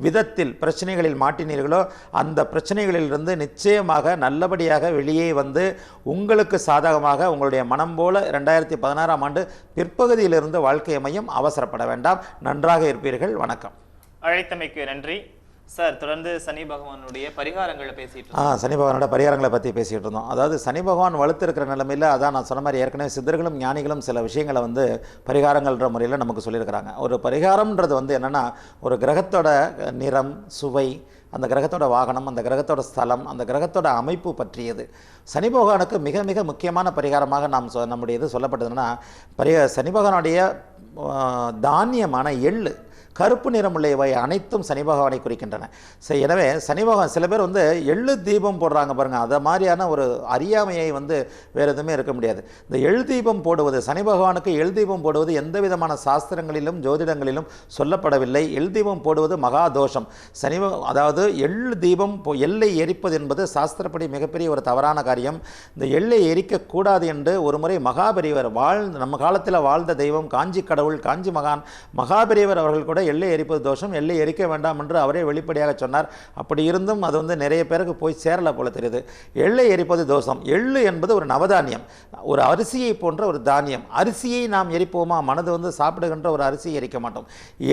விதத்தில் பிரச்சனைகளில் மாட்டினீர்களோ அந்த பிரச்சனைகளிலிருந்து நிச்சயமாக நல்லபடியாக வெளியே வந்து உங்களுக்கு சாதகமாக உங்களுடைய மனம் போல 2016ஆம் ஆண்டு பிற்பகுதியிலிருந்து வாழ்க்கை அமையும். அவசரப்பட வேண்டாம், நன்றாக இருப்பீர்கள். வணக்கம். அழைத்தமைக்கு நன்றி சார். தொடர்ந்து சனி பகவானுடைய பரிகாரங்களை பேசிட்டு சனி பகவானோட பரிகாரங்களை பற்றி பேசிகிட்டு இருந்தோம். அதாவது சனி பகவான் வலுத்திருக்கிற நிலைமையில், அதான் நான் சொன்ன மாதிரி ஏற்கனவே சித்தர்களும் ஞானிகளும் சில விஷயங்களை வந்து பரிகாரங்கள்ன்ற முறையில் நமக்கு சொல்லியிருக்கிறாங்க. ஒரு பரிகாரம்ன்றது வந்து என்னென்னா, ஒரு கிரகத்தோட நிறம், சுவை, அந்த கிரகத்தோட வாகனம், அந்த கிரகத்தோட ஸ்தலம், அந்த கிரகத்தோட அமைப்பு பற்றியது. சனி பகவானுக்கு மிக மிக முக்கியமான பரிகாரமாக நம்முடைய இது சொல்லப்பட்டதுன்னா, சனி பகவானுடைய தானியமான எள்ளு, கருப்பு நிறமுள்ளவை அனைத்தும் சனி பகவானை குறிக்கின்றன. எனவே சனி பகவான், சில பேர் வந்து எள்ளு தீபம் போடுறாங்க பாருங்கள், அதை மாதிரியான ஒரு அறியாமையை வந்து வேறு எதுவுமே இருக்க முடியாது. இந்த எள் தீபம் போடுவது, சனி பகவானுக்கு எள் தீபம் போடுவது எந்த விதமான சாஸ்திரங்களிலும் ஜோதிடங்களிலும் சொல்லப்படவில்லை. எள் தீபம் போடுவது மகா தோஷம். அதாவது எள் தீபம் எள்ளை எரிப்பது என்பது சாஸ்திரப்படி மிகப்பெரிய ஒரு தவறான காரியம். இந்த எள்ளை எரிக்கக்கூடாது என்று ஒரு முறை மகாபெரியவர் நம்ம காலத்தில் வாழ்ந்த தெய்வம் காஞ்சி கடவுள், காஞ்சி மகாபெரியவர் அவர்கள் கூட எள்ளை எரிப்பது தோஷம், எள்ளை எரிக்க வேண்டாம் என்று அவரே வெளிப்படையாக சொன்னார். அப்படி இருந்தும் அது வந்து நிறைய பேருக்கு போய் சேரல போல தெரியுது. எள்ளை எரிப்பது தோஷம். எள்ளு என்பது ஒரு நவதானியம், ஒரு அரிசியை போன்ற ஒரு தானியம். அரிசியை நாம் எரிப்போமா? மனது வந்து சாப்பிடுகின்ற ஒரு அரிசியை எரிக்க மாட்டோம்.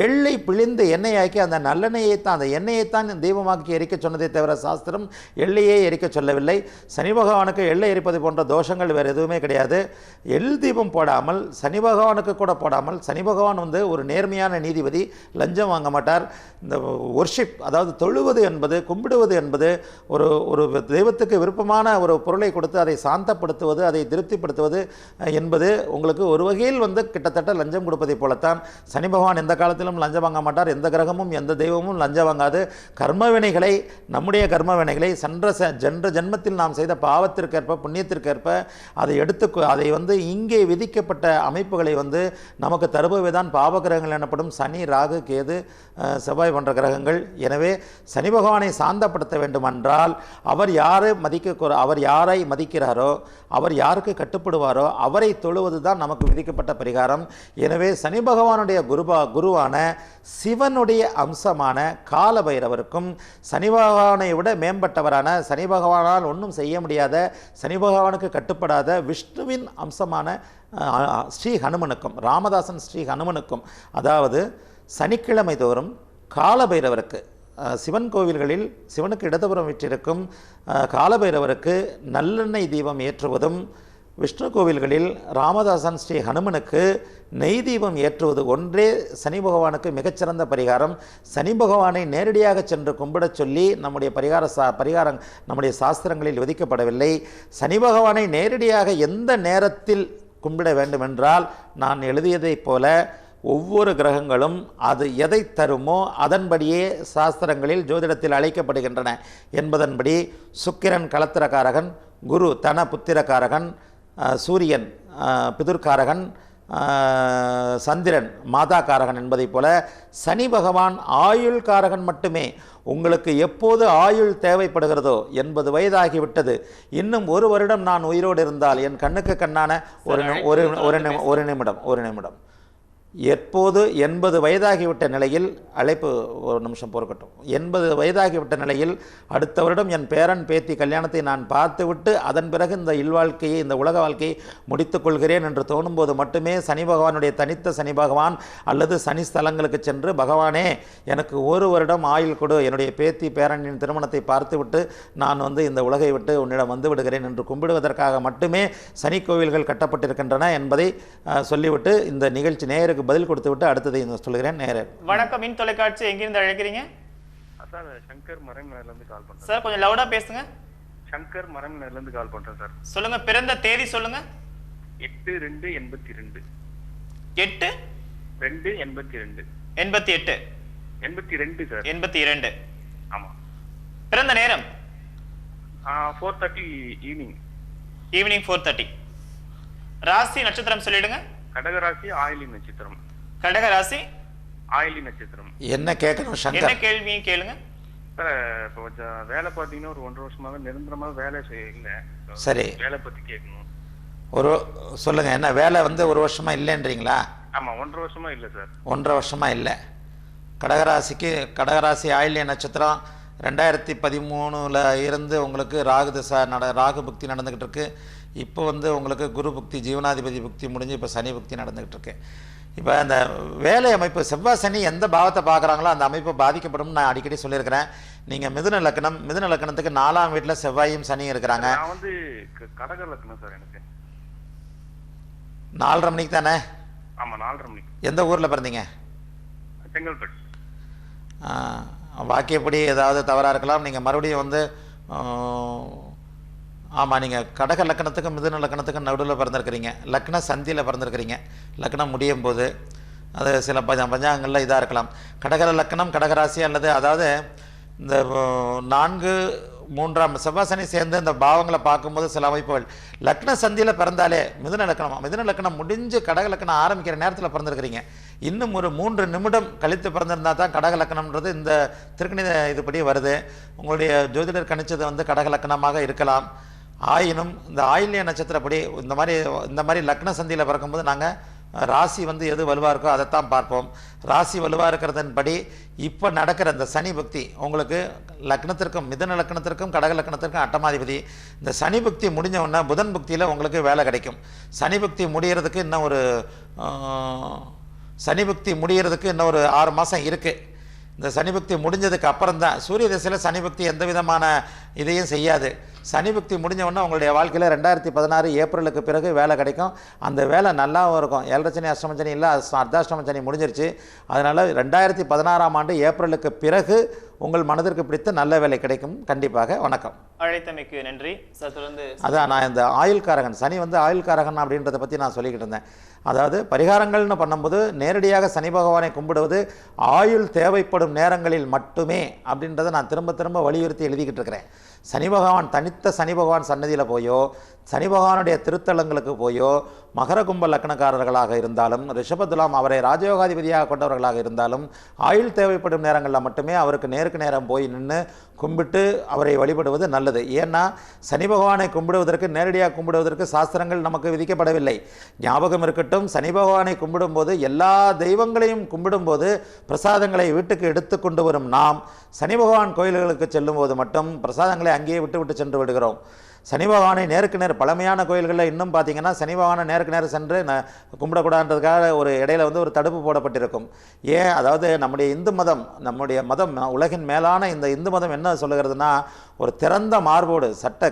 எள்ளை பிழிந்து எண்ணெயாக்கி அந்த நல்லெண்ணெயைத்தான், அந்த எண்ணெயைத்தான் தெய்வமாக்கி எரிக்க சொன்னதை தவிர சாஸ்திரம் எள்ளையே எரிக்க சொல்லவில்லை. சனி பகவானுக்கு எள்ளை எரிப்பது போன்ற தோஷங்கள் வேறு எதுவுமே கிடையாது. எள் தீபம் போடாமல், சனி பகவானுக்கு கூட போடாமல், சனி பகவான் வந்து ஒரு நேர்மையான நீதிபதி, லஞ்சம் வாங்க மாட்டார். இந்த ஒர்ஷிப், அதாவது தொழுவது என்பது, கும்பிடுவது என்பது ஒரு தெய்வத்துக்கு விருப்பமான ஒரு பொருளை கொடுத்து அதை சாந்தப்படுத்துவது, அதை திருப்திப்படுத்துவது என்பது உங்களுக்கு ஒரு வகையில் வந்து கிட்டத்தட்ட லஞ்சம் கொடுப்பதை போலத்தான். சனி பகவான் எந்த காலத்திலும் லஞ்சம் வாங்க மாட்டார். எந்த கிரகமும் எந்த தெய்வமும் லஞ்சம் வாங்காது. கர்மவினைகளை, நம்முடைய கர்மவினைகளை சென்ற ஜென்மத்தில் நாம் செய்த பாவத்திற்கேற்ப, புண்ணியத்திற்கேற்ப அதை வந்து இங்கே விதிக்கப்பட்ட அமைப்புகளை வந்து நமக்கு தருபவைதான் பாவ கிரகங்கள் எனப்படும் சனி, ராகு, கேது, செவ்வாய் போன்ற கிரகங்கள். எனவே சனி பகவானை சாந்தப்படுத்த வேண்டுமென்றால் அவர் யாரை மதிக்கிறாரோ, அவர் யாருக்கு கட்டுப்படுவாரோ அவரை தொழுவது தான் நமக்கு விதிக்கப்பட்ட பரிகாரம். எனவே சனி பகவானுடைய குருவான சிவனுடைய அம்சமான கால பைரவருக்கும், சனி பகவானை விட மேம்பட்டவரான, சனி பகவானால் ஒன்றும் செய்ய முடியாத, சனி பகவானுக்கு கட்டுப்படாத விஷ்ணுவின் அம்சமான ஸ்ரீ ஹனுமனுக்கும், ராமதாசன் ஸ்ரீ ஹனுமனுக்கும், அதாவது சனிக்கிழமை தோறும் காலபைரவருக்கு, சிவன் கோவில்களில் சிவனுக்கு இடதுபுறம் விற்றிருக்கும் காலபைரவருக்கு நல்லெண்ணெய் தீபம் ஏற்றுவதும், விஷ்ணு கோவில்களில் ராமதாசன் ஸ்ரீ ஹனுமனுக்கு நெய் தீபம் ஏற்றுவது ஒன்றே சனி பகவானுக்கு மிகச்சிறந்த பரிகாரம். சனி பகவானை நேரடியாக சென்று கும்பிடச் சொல்லி நம்முடைய பரிகாரம் நம்முடைய சாஸ்திரங்களில் விதிக்கப்படவில்லை. சனி பகவானை நேரடியாக எந்த நேரத்தில் கும்பிட வேண்டுமென்றால், நான் எழுதியதைப் போல ஒவ்வொரு கிரகங்களும் அது எதை தருமோ அதன்படியே சாஸ்திரங்களில் ஜோதிடத்தில் அழைக்கப்படுகின்றன என்பதன்படி சுக்கிரன் களத்திரக்காரகன், குரு தன புத்திரக்காரகன், சூரியன் பிதுர்காரகன், சந்திரன் மாதாக்காரகன் என்பதைப் போல சனி பகவான் ஆயுள் காரகன் மட்டுமே. உங்களுக்கு எப்போது ஆயுள் தேவைப்படுகிறதோ, 80 வயதாகிவிட்டது, இன்னும் 1 வருடம் நான் உயிரோடு இருந்தால், என் கண்ணுக்கு கண்ணான ஒரு நிமிடம் எப்போது 80 வயதாகிவிட்ட நிலையில், அழைப்பு ஒரு நிமிஷம் பொறுக்கட்டும், 80 வயதாகிவிட்ட நிலையில் அடுத்த வருடம் என் பேரன் பேத்தி கல்யாணத்தை நான் பார்த்துவிட்டு அதன் பிறகு இந்த இல்வாழ்க்கையை, இந்த உலக வாழ்க்கையை முடித்துக் கொள்கிறேன் என்று தோணும்போது மட்டுமே சனி பகவானுடைய தனித்த சனி பகவான் அல்லது சனி ஸ்தலங்களுக்கு சென்று, பகவானே எனக்கு 1 வருடம் ஆயுள் கொடு, என்னுடைய பேத்தி பேரனின் திருமணத்தை பார்த்துவிட்டு நான் இந்த உலகை விட்டு உன்னிடம் வந்து விடுகிறேன் என்று கும்பிடுவதற்காக மட்டுமே சனி கோவில்கள் கட்டப்பட்டிருக்கின்றன என்பதை சொல்லிவிட்டு இந்த நிகழ்ச்சி நேயருக்கு பதில் கொடுத்து விட்டு அடுத்ததை சொல்கிறேன். நேயர் வணக்கம். மின் தொலைக்காட்சி எங்கிருந்து அழைக்கிறீங்க? சார் சங்கர் மரம்நகர்ல இருந்து கால் பண்றேன் சார். கொஞ்சம் லவுடா பேசுங்க. சங்கர் மரம்நகர்ல இருந்து கால் பண்றேன் சார். சொல்லுங்க, பிறந்த தேதி சொல்லுங்க. 8/2/82. 8/2/82. 88 88 82 சார். 82. ஆமா. பிறந்த நேரம் 4:30 ஈவினிங். ஈவினிங் 4:30. ராசி நட்சத்திரம் சொல்லிடுங்க. கடகராசி ஆயிலி நட்சத்திரம். கடகராசி ஆயிலி நட்சத்திரம். என்ன கேட்கணும் என்ன சங்கர்? கேள்வியும் கேளுங்க. சார் இப்போ கொஞ்சம் வேலை பார்த்தீங்கன்னா ஒரு 1.5 வருஷமாக நிரந்தரமாக வேலை இல்லை. சரி, வேலை பத்தி கேட்கணும். ஒரு சொல்லுங்க, என்ன வேலை 1 வருஷமா இல்லைன்றீங்களா? ஆமா, 1.5 வருஷமா இல்லை சார். 1.5 வருஷமா இல்லை. கடகராசிக்கு, கடகராசி ஆயில்ய நட்சத்திரம் 2013 இருந்து உங்களுக்கு ராகு திசை ராகு புக்தி நடந்துக்கிட்டு இருக்கு. இப்போ உங்களுக்கு குரு புக்தி, ஜீவனாதிபதி புக்தி முடிஞ்சு இப்போ சனி புக்தி நடந்துக்கிட்டு இருக்கு. இப்போ அந்த வேலை அமைப்பு, செவ்வாய் சனி எந்த பாவத்தை பார்க்குறாங்களோ அந்த அமைப்பு பாதிக்கப்படும். நான் அடிக்கடி சொல்லியிருக்கிறேன். நீங்கள் மிதுன லக்னம், மிதுன லக்னத்துக்கு 4ஆம் வீட்டில் செவ்வாயும் சனியும் இருக்கிறாங்க. நான் கடக லக்னம் சார். எனக்கு 4:30 மணிக்கு தானே? ஆமா, 4:30 மணிக்கு. எந்த ஊரில் பிறந்தீங்க? செங்கல்பட்டு. வாக்கியப்படி ஏதாவது தவறாக இருக்கலாம். நீங்கள் மறுபடியும் ஆமாம், நீங்கள் கடக லக்கணத்துக்கும் மிதுன லக்கணத்துக்கும் நடுவில் பிறந்திருக்கிறீங்க. லக்ன சந்தியில் பிறந்திருக்கிறீங்க. லக்னம் முடியும் போது அது சில பஞ்சாங்கங்களில் இதாக இருக்கலாம். கடக லக்கணம், கடகராசி அல்லது அதாவது இந்த 4, 3ஆம் செவ்வாய் சனி சேர்ந்து இந்த பாவங்களை பார்க்கும்போது சில அமைப்புகள் லக்ன சந்தியில் பிறந்தாலே மிதுன லக்கணம், மிதுன லக்கணம் முடிஞ்சு கடக லக்கணம் ஆரம்பிக்கிற நேரத்தில் பிறந்திருக்கிறீங்க. இன்னும் ஒரு 3 நிமிடம் கழித்து பிறந்திருந்தா தான் கடக லக்கணம்ன்றது இந்த திருக்கணித இதுபடி வருது. உங்களுடைய ஜோதிடர் கணிச்சது கடக லக்கணமாக இருக்கலாம். ஆயினும் இந்த ஆயில்ய நட்சத்திரப்படி இந்த மாதிரி லக்ன சந்தியில் பிறக்கும்போது நாங்கள் ராசி எது வலுவாக இருக்கோ அதைத்தான் பார்ப்போம். ராசி வலுவாக இருக்கிறதன்படி இப்போ நடக்கிற இந்த சனி புக்தி உங்களுக்கு லக்னத்திற்கும், மிதுன லக்னத்திற்கும் கடக லக்னத்திற்கும் அட்டமாதிபதி. இந்த சனி புக்தி முடிஞ்ச உடனே புதன் புக்தியில் உங்களுக்கு வேலை கிடைக்கும். சனி புக்தி முடிகிறதுக்கு இன்னும் ஒரு 6 மாதம் இருக்குது. இந்த சனி புக்தி முடிஞ்சதுக்கு அப்புறம் தான் சூரிய திசையில் சனி புக்தி எந்த விதமான இதையும் செய்யாது. சனி புக்தி முடிஞ்ச உடனே உங்களுடைய வாழ்க்கையில் 2016 ஏப்ரலுக்கு பிறகு வேலை கிடைக்கும். அந்த வேலை நல்லாவும் இருக்கும். 7 சனி அஷ்டம சனி இல்லை, அர்த்தாஷ்டம சனி முடிஞ்சிருச்சு. அதனால் 2016ஆம் ஆண்டு ஏப்ரலுக்கு பிறகு உங்கள் மனதிற்கு பிடித்த நல்ல வேலை கிடைக்கும் கண்டிப்பாக. வணக்கம். அழைத்தமைக்கு நன்றி சார். தொடர்ந்து அதான் நான் இந்த ஆயுள்காரகன், சனி ஆயுள்காரகன் அப்படின்றத பற்றி நான் சொல்லிக்கிட்டு இருந்தேன். அதாவது பரிகாரங்கள்னு பண்ணும்போது நேரடியாக சனி பகவானை கும்பிடுவது ஆயுள் தேவைப்படும் நேரங்களில் மட்டுமே அப்படின்றத நான் திரும்ப திரும்ப வலியுறுத்தி எழுதிக்கிட்டு இருக்கிறேன். சனி பகவான் தனித்த சனி பகவான் சன்னதியில் போயோ, சனி பகவானுடைய திருத்தலங்களுக்கு போயோ, மகர கும்ப லக்னக்காரர்களாக இருந்தாலும், ரிஷபத்துலாம் அவரை ராஜயோகாதிபதியாக கொண்டவர்களாக இருந்தாலும் ஆயுள் தேவைப்படும் நேரங்களில் மட்டுமே அவருக்கு நேருக்கு நேரம் போய் நின்று கும்பிட்டு அவரை வழிபடுவது நல்லது. ஏன்னா சனி பகவானை கும்பிடுவதற்கு, நேரடியாக கும்பிடுவதற்கு சாஸ்திரங்கள் நமக்கு விதிக்கப்படவில்லை. ஞாபகம் இருக்கட்டும், சனி பகவானை கும்பிடும்போது எல்லா தெய்வங்களையும் கும்பிடும்போது பிரசாதங்களை வீட்டுக்கு எடுத்து கொண்டு வரும் நாம் சனி பகவான் கோயில்களுக்கு செல்லும்போது மட்டும் பிரசாதங்களை அங்கேயே விட்டு சென்று விடுகிறோம். சனி பகவானை நேருக்கு நேர் பழமையான கோயில்களில் இன்னும் பார்த்தீங்கன்னா சனி பகவானை நேருக்கு நேரம் சென்று கும்பிடக்கூடாதுன்றதுக்காக ஒரு இடையில ஒரு தடுப்பு போடப்பட்டிருக்கும். ஏன்? அதாவது நம்முடைய மதம் உலகின் மேலான இந்த இந்து மதம் என்ன சொல்லுகிறதுனா, ஒரு திறந்த மார்போடு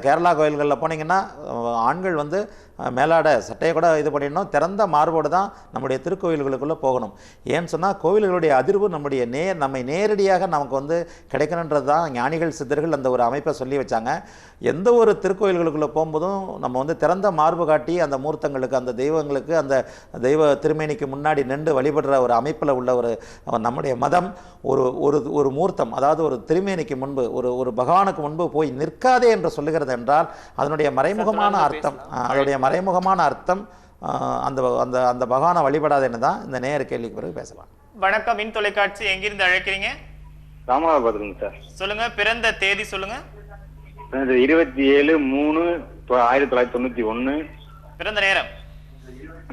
கேரளா கோயில்களில் போனீங்கன்னா ஆண்கள் மேலாட சட்டையை கூட இது பண்ணிடணும், திறந்த மார்போடு தான் நம்முடைய திருக்கோயில்களுக்குள்ளே போகணும். ஏன்னு சொன்னால் கோவில்களுடைய அதிர்வு நம்மை நேரடியாக நமக்கு கிடைக்கணுன்றது தான் ஞானிகள் சித்தர்கள் அந்த ஒரு அமைப்பை சொல்லி வச்சாங்க. எந்த ஒரு திருக்கோயில்களுக்குள்ளே போகும்போதும் நம்ம திறந்த மார்பு காட்டி அந்த மூர்த்தங்களுக்கு, அந்த தெய்வங்களுக்கு, அந்த தெய்வ திருமேனிக்கு முன்னாடி நின்று வழிபடுற ஒரு அமைப்பில் உள்ள நம்முடைய மதம் ஒரு மூர்த்தம், அதாவது ஒரு திருமேனிக்கு முன்பு, ஒரு பகவானுக்கு முன்பு போய் நிற்காதே என்று சொல்லுகிறது என்றால் அதனுடைய மறைமுகமான அர்த்தம் அந்த பகவானை வழிபடாதேன்னு தான் இந்த நேர கேள்விக்கு பிறகு பேசலாம். வணக்கம். மின் தொலைக்காட்சி எங்கிருந்து அழைக்கிறீங்க? ராமநாதபுரம் சார். சொல்லுங்க, பிறந்த தேதி சொல்லுங்க. 27/3/1991. பிறந்த நேரம்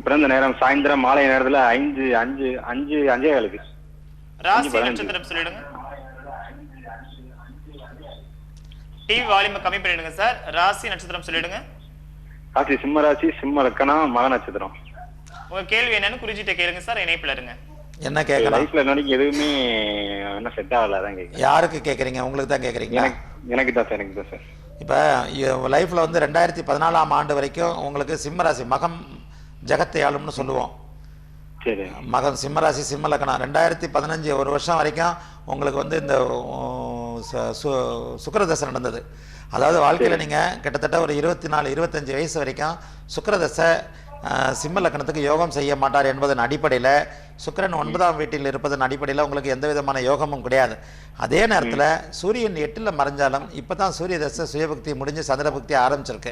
பிறந்த நேரம் சாயந்தரம் மாலை நேரத்துல 5:05 ராசி நட்சத்திரம் சொல்லிடுங்க. டிவி வால்யூம் கம்மி பண்ணிடுங்க சார். ராசி நட்சத்திரம் சொல்லிடுங்க. ராசி சிம்ம ராசி, சிம்ம லக்கணம், மக நட்சத்திரம். உங்க கேள்வி என்னன்னு குறிச்சிட்டு கேளுங்க சார். இணைப்புல இருங்க. என்ன கேட்கலாம்? லைஃப்ல என்னைக்கு எதுவுமே என்ன செட் ஆகல, அதான் கேட்குறேன். யாருக்கு கேட்குறீங்க? உங்களுக்கு தான் கேட்குறீங்க? எனக்கு தான் சார். இப்போ லைஃப்பில் வந்து 2014ஆம் ஆண்டு வரைக்கும் உங்களுக்கு சிம்மராசி மகம் ஜெகத்தை ஆளும்னு சொல்லுவோம். சரி. மகம் சிம்மராசி சிம்ம லக்னம் 2015 ஒரு வருஷம் வரைக்கும் உங்களுக்கு வந்து இந்த சுக்கிரதசை நடந்தது. அதாவது வாழ்க்கையில் நீங்கள் கிட்டத்தட்ட ஒரு 24-25 வயசு வரைக்கும் சுக்கிரதசை சிம்ம லக்னத்துக்கு யோகம் செய்ய மாட்டார் என்பதன் அடிப்படையில், சுக்கிரன் 9ஆம் வீட்டில் இருப்பதன் அடிப்படையில் உங்களுக்கு எந்த விதமான யோகமும் கிடையாது. அதே நேரத்தில் சூரியன் 8ல் மறைஞ்சாலும் இப்போ தான் சூரிய தசை சுயபக்தி முடிஞ்சு சந்திரபக்தி ஆரம்பிச்சிருக்கு.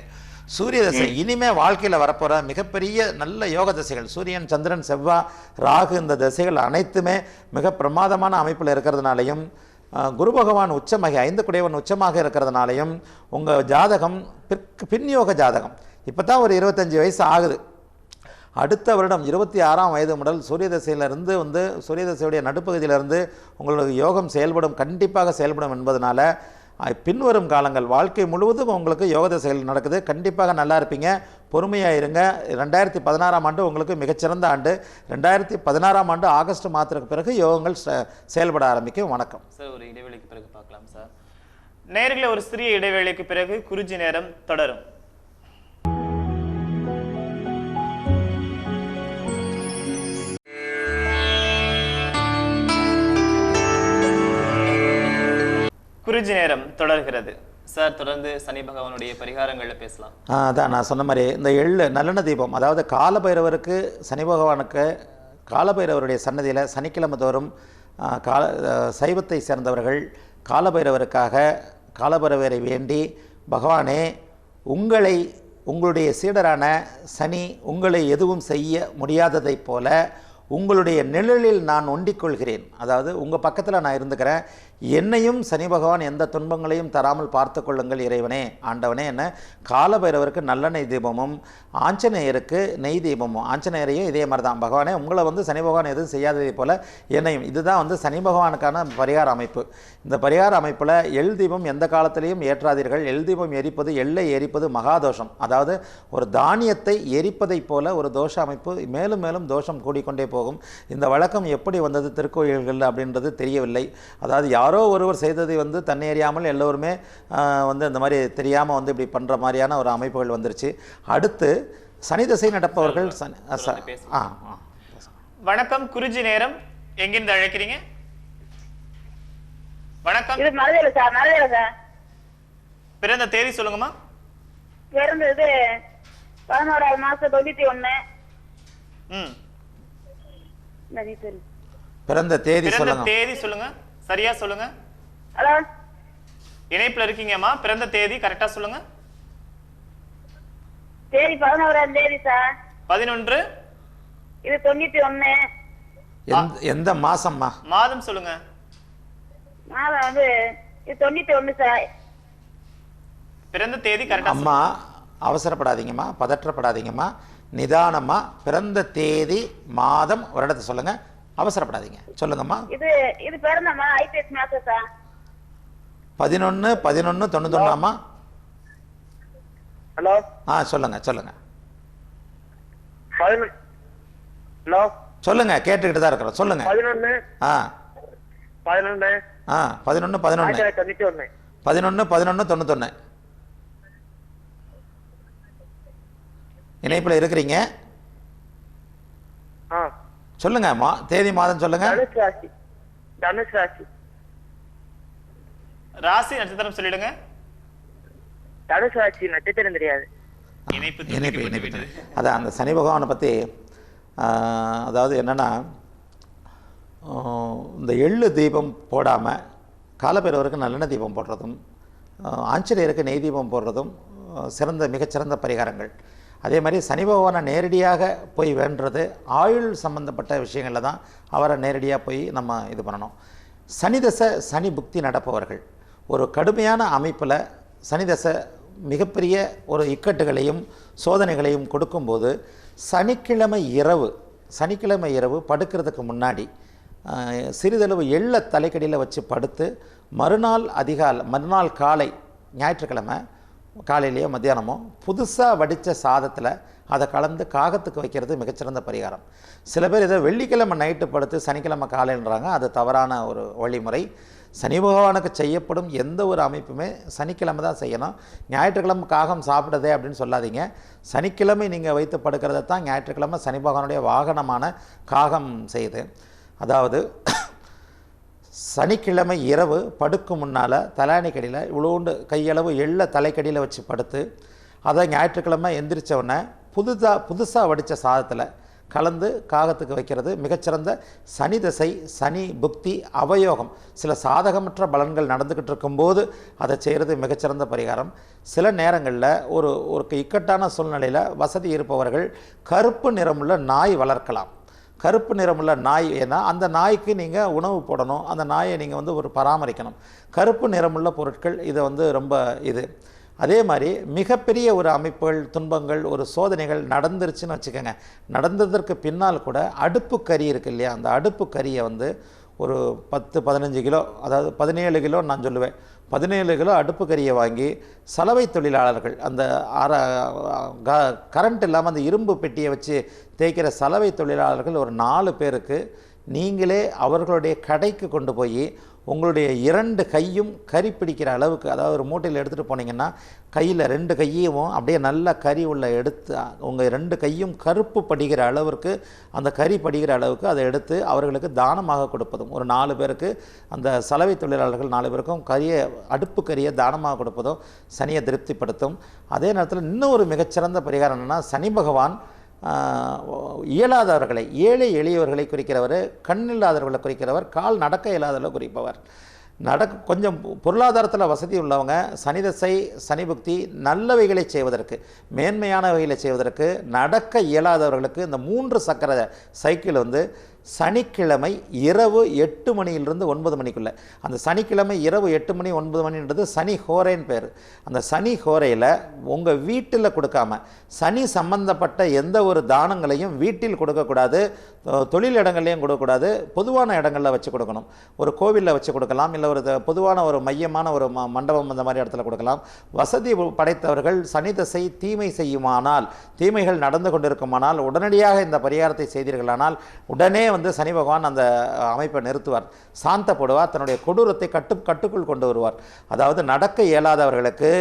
சூரிய தசை இனிமே வாழ்க்கையில் வரப்போகிற மிகப்பெரிய நல்ல யோக தசைகள். சூரியன், சந்திரன், செவ்வாய், ராகு இந்த தசைகள் அனைத்துமே மிக பிரமாதமான அமைப்பில் இருக்கிறதுனாலையும், குரு பகவான் உச்சமாக 5 குடையவன் உச்சமாக இருக்கிறதுனாலையும் உங்கள் ஜாதகம் பின்யோக ஜாதகம். இப்போ தான் ஒரு 25 வயசு ஆகுது. அடுத்த வருடம் 26ஆம் வயது முதல் சூரிய தசையிலிருந்து வந்து சூரிய தசையுடைய நடுப்பகுதியிலிருந்து உங்களுக்கு யோகம் செயல்படும், கண்டிப்பாக செயல்படும் என்பதனால பின்வரும் காலங்கள் வாழ்க்கை முழுவதும் உங்களுக்கு யோக தசைகள் நடக்குது. கண்டிப்பாக நல்லா இருப்பீங்க. பொறுமையாக இருங்க. 2016ஆம் ஆண்டு உங்களுக்கு மிகச்சிறந்த ஆண்டு. 2016ஆம் ஆண்டு ஆகஸ்ட் மாதத்துக்கு பிறகு யோகங்கள் செயல்பட ஆரம்பிக்கும். வணக்கம் சார். ஒரு இடைவெளிக்கு பிறகு பார்க்கலாம் சார். நேயர்களே, ஒரு சிறிய இடைவேளைக்கு பிறகு குறிஞ்சி நேரம் தொடரும். குறிஞ்சி நேரம் தொடர்கிறது சார். தொடர்ந்து சனி பகவானுடைய பரிகாரங்களை பேசலாம். அதான் நான் சொன்ன மாதிரி இந்த எள்ளு நல்லெண்ணெய் தீபம், அதாவது காலபைரவருக்கு சனி பகவானுக்கு காலபைரவருடைய சன்னதியில் சனிக்கிழமை தோறும் சைவத்தை சேர்ந்தவர்கள் காலபைரவருக்காக காலபைரவரை வேண்டி, பகவானே உங்களுடைய சீடரான சனி உங்களை எதுவும் செய்ய முடியாததைப் போல உங்களுடைய நிழலில் நான் ஒண்டிக்கொள்கிறேன். அதாவது உங்கள் பக்கத்தில் நான் இருந்துக்கிறேன். என்னையும் சனி பகவான் எந்த துன்பங்களையும் தராமல் பார்த்து கொள்ளுங்கள் இறைவனே, ஆண்டவனே. என்ன காலபைரவருக்கு நல்லெண்ணெய் தீபமும் ஆஞ்சநேயருக்கு நெய் தீபமும், ஆஞ்சநேயரையும் இதே மாதிரி தான். பகவானே, உங்களை வந்து சனி பகவான் எதுவும் செய்யாததை போல் என்னையும். இதுதான் வந்து சனி பகவானுக்கான பரிகார அமைப்பு. இந்த பரிகார அமைப்பில் எள் தீபம் எந்த காலத்திலையும் ஏற்றாதீர்கள். எள் தீபம் எரிப்பது, எள்ளை எரிப்பது மகாதோஷம். அதாவது ஒரு தானியத்தை எரிப்பதைப் போல ஒரு தோஷ அமைப்பு. மேலும் மேலும் தோஷம் கூடிக்கொண்டே போகும். இந்த வழக்கம் எப்படி வந்தது திருக்கோயில்கள் அப்படின்றது தெரியவில்லை. அதாவது யாரோ ஒருவர் செய்ததை வந்து தன்னை அறியாமல் எல்லோருமே வந்து இந்த மாதிரி தெரியாமல் வந்து இப்படி பண்ணுற மாதிரியான ஒரு அமைப்புகள் வந்துருச்சு. அடுத்து சனி தசை நடப்பவர்கள் வணக்கம். குறிஞ்சி நேரம். எங்கிருந்து அழைக்கிறீங்க? வணக்கம். பிறந்த தேதி சொல்லுங்கம்மா. பிறந்தது 11ஆவது மாசம் 91. பிறந்த தேதி சொல்லுங்க. சரியா சொல்லுங்க. ஹலோ, இணைப்புல இருக்கீங்கம்மா. பிறந்த தேதி கரெக்டா சொல்லுங்க. தேதி 11ஆம் தேதி சார். 11. இது 91. எந்த மாசம்மா? மாதம் சொல்லுங்க. மாதம் வந்து இது 91 சார். பிறந்த தேதி கரெக்டா. அம்மா அவசரப்படாதீங்கம்மா, பதற்றப்படாதீங்கம்மா, நிதானமா பிறந்த தேதி மாதம் வருடத்தை சொல்லுங்க. அவசரப்படாதீங்க, சொல்லுங்கம்மா. இது பிறந்தமா ஐபிஎஸ் மாசம் சார். 11/11/91. ஹலோ. சொல்லுங்க. ஹலோ, சொல்லுங்க, கேட்டுக்கிட்டு தான் இருக்கிறோம். சொல்லுங்க. 11 11/11/91. இணைப்புல இருக்கிறீங்க. சொல்லுங்க, தேதி மாதம் சொல்லுங்க. தனுஷ் ராசி. ராசி நட்சத்திரம் சொல்லிடுங்க. தனுஷ் ராசி நட்சத்திரம் தெரியாது. இணைப்பு. அதான் அந்த சனி பகவானை பற்றி அதாவது என்னென்னா, இந்த எள்ளு தீபம் போடாமல் காலபைரவருக்கு நல்லெண்ணெய் தீபம் போடுறதும் ஆஞ்சநேயருக்கு நெய் தீபம் போடுறதும் மிகச்சிறந்த பரிகாரங்கள். அதே மாதிரி சனி பகவானை நேரடியாக போய் வேண்டுறது ஆயுள் சம்பந்தப்பட்ட விஷயங்களில் தான் அவரை நேரடியாக போய் நம்ம இது பண்ணணும். சனி தசை சனி புக்தி நடப்பவர்கள் ஒரு கடுமையான அமைப்பில் சனி தசை மிகப்பெரிய ஒரு இக்கட்டுகளையும் சோதனைகளையும் கொடுக்கும்போது சனிக்கிழமை இரவு படுக்கிறதுக்கு முன்னாடி சிறிதளவு எள்ளை தலைக்கடியில் வச்சு படுத்து மறுநாள் காலை ஞாயிற்றுக்கிழமை காலையிலேயோ மத்தியானமோ புதுசாக வடித்த சாதத்தில் அதை கலந்து காகத்துக்கு வைக்கிறது மிகச்சிறந்த பரிகாரம். சில பேர் இதை வெள்ளிக்கிழமை நைட்டு படுத்து சனிக்கிழமை காலைன்றாங்க. அது தவறான ஒரு வழிமுறை. சனி பகவானுக்கு செய்யப்படும் எந்த ஒரு அமைப்புமே சனிக்கிழமை தான் செய்யணும். ஞாயிற்றுக்கிழமை காகம் சாப்பிடுதே அப்படின்னு சொல்லாதீங்க. சனிக்கிழமை நீங்கள் வைத்து படுக்கிறத தான் ஞாயிற்றுக்கிழமை சனி பகவானுடைய வாகனமான காகம் செய்யுது. அதாவது சனிக்கிழமை இரவு படுக்கும் முன்னால் தலையணைக்கடியில் இவ்வளோண்டு கையளவு எள்ளை தலைக்கடியில் வச்சு படுத்து அதை ஞாயிற்றுக்கிழமை எந்திரிச்சவுடனே புதுசாக வடித்த சாதத்தில் கலந்து காகத்துக்கு வைக்கிறது மிகச்சிறந்த சனி திசை, சனி புக்தி, அவயோகம், சில சாதகமற்ற பலன்கள் நடந்துக்கிட்டு இருக்கும்போது அதை செய்கிறது மிகச்சிறந்த பரிகாரம். சில நேரங்களில் ஒரு இக்கட்டான சூழ்நிலையில் வசதி இருப்பவர்கள் கருப்பு நிறமுள்ள நாய் வளர்க்கலாம். கருப்பு நிறமுள்ள நாய், ஏன்னா அந்த நாய்க்கு நீங்கள் உணவு போடணும், அந்த நாயை நீங்கள் ஒரு பராமரிக்கணும். கருப்பு நிறமுள்ள பொருட்கள் இதை ரொம்ப அதே மாதிரி மிகப்பெரிய ஒரு அமைப்புகள், துன்பங்கள், ஒரு சோதனைகள் நடந்துருச்சுன்னு வச்சுக்கோங்க. நடந்ததற்கு பின்னால் கூட அடுப்பு கறி இருக்குது இல்லையா, அந்த அடுப்பு கறியை ஒரு 10-15 கிலோ, அதாவது 17 கிலோ நான் சொல்லுவேன், 17 கிலோ அடுப்பு கறியை வாங்கி சலவை தொழிலாளர்கள், அந்த கரண்ட் இல்லாமல் அந்த இரும்பு பெட்டியை வச்சு தேய்க்கிற சலவை தொழிலாளர்கள் ஒரு 4 பேருக்கு நீங்களே அவர்களுடைய கடைக்கு கொண்டு போய் உங்களுடைய 2 கையும் கறி பிடிக்கிற அளவுக்கு, அதாவது ஒரு மூட்டையில் எடுத்துகிட்டு போனீங்கன்னா கையில் 2 கையும் அப்படியே நல்ல கறி உள்ள எடுத்து உங்கள் 2 கையும் கருப்பு படிக்கிற அளவிற்கு, அந்த கறி படிக்கிற அளவுக்கு அதை எடுத்து அவர்களுக்கு தானமாக கொடுப்பதும், ஒரு 4 பேருக்கு அந்த சலவை தொழிலாளர்கள் 4 பேருக்கும் அடுப்பு கறியை தானமாக கொடுப்பதும் சனியை திருப்திப்படுத்தும். அதே நேரத்தில் இன்னும் ஒரு மிகச்சிறந்த பரிகாரம் என்னென்னா, சனி பகவான் இயலாதவர்களை, ஏழை எளியவர்களை குறிக்கிறவர், கண்ணில்லாதவர்களை குறிக்கிறவர், கால் நடக்க இயலாதவர்களை குறிப்பவர். கொஞ்சம் பொருளாதாரத்தில் வசதி உள்ளவங்க சனி திசை, சனி புக்தி நல்லவைகளை செய்வதற்கு, மேன்மையானவைகளை செய்வதற்கு நடக்க இயலாதவர்களுக்கு இந்த 3 சக்கர சைக்கிள் சனிக்கிழமை இரவு 8 மணியிலிருந்து 9 மணிக்குள்ளே, அந்த சனிக்கிழமை இரவு 8 மணி 9 மணின்றது சனி ஹோரைன்னு பேர். அந்த சனி ஹோரையில் உங்கள் வீட்டில் கொடுக்காம, சனி சம்பந்தப்பட்ட எந்த ஒரு தானங்களையும் வீட்டில் கொடுக்கக்கூடாது, தொழில் இடங்கள்லையும் கொடுக்கக்கூடாது, பொதுவான இடங்களில் வச்சு கொடுக்கணும். ஒரு கோவிலில் வச்சு கொடுக்கலாம், இல்லை ஒரு பொதுவான ஒரு மையமான ஒரு மண்டபம் அந்த மாதிரி இடத்துல கொடுக்கலாம். வசதி படைத்தவர்கள் சனி திசை தீமை செய்யுமானால், தீமைகள் நடந்து கொண்டிருக்குமானால் உடனடியாக இந்த பரிகாரத்தை செய்தீர்களானால் உடனே சனி பகவான் அந்த அமைப்பை நிறுத்துவார், சாந்தப்படுவார், தன்னுடைய கொடூரத்தை கட்டுக்குள் கொண்டு வருவார். அதாவது நடக்க இயலாதவர்களுக்கு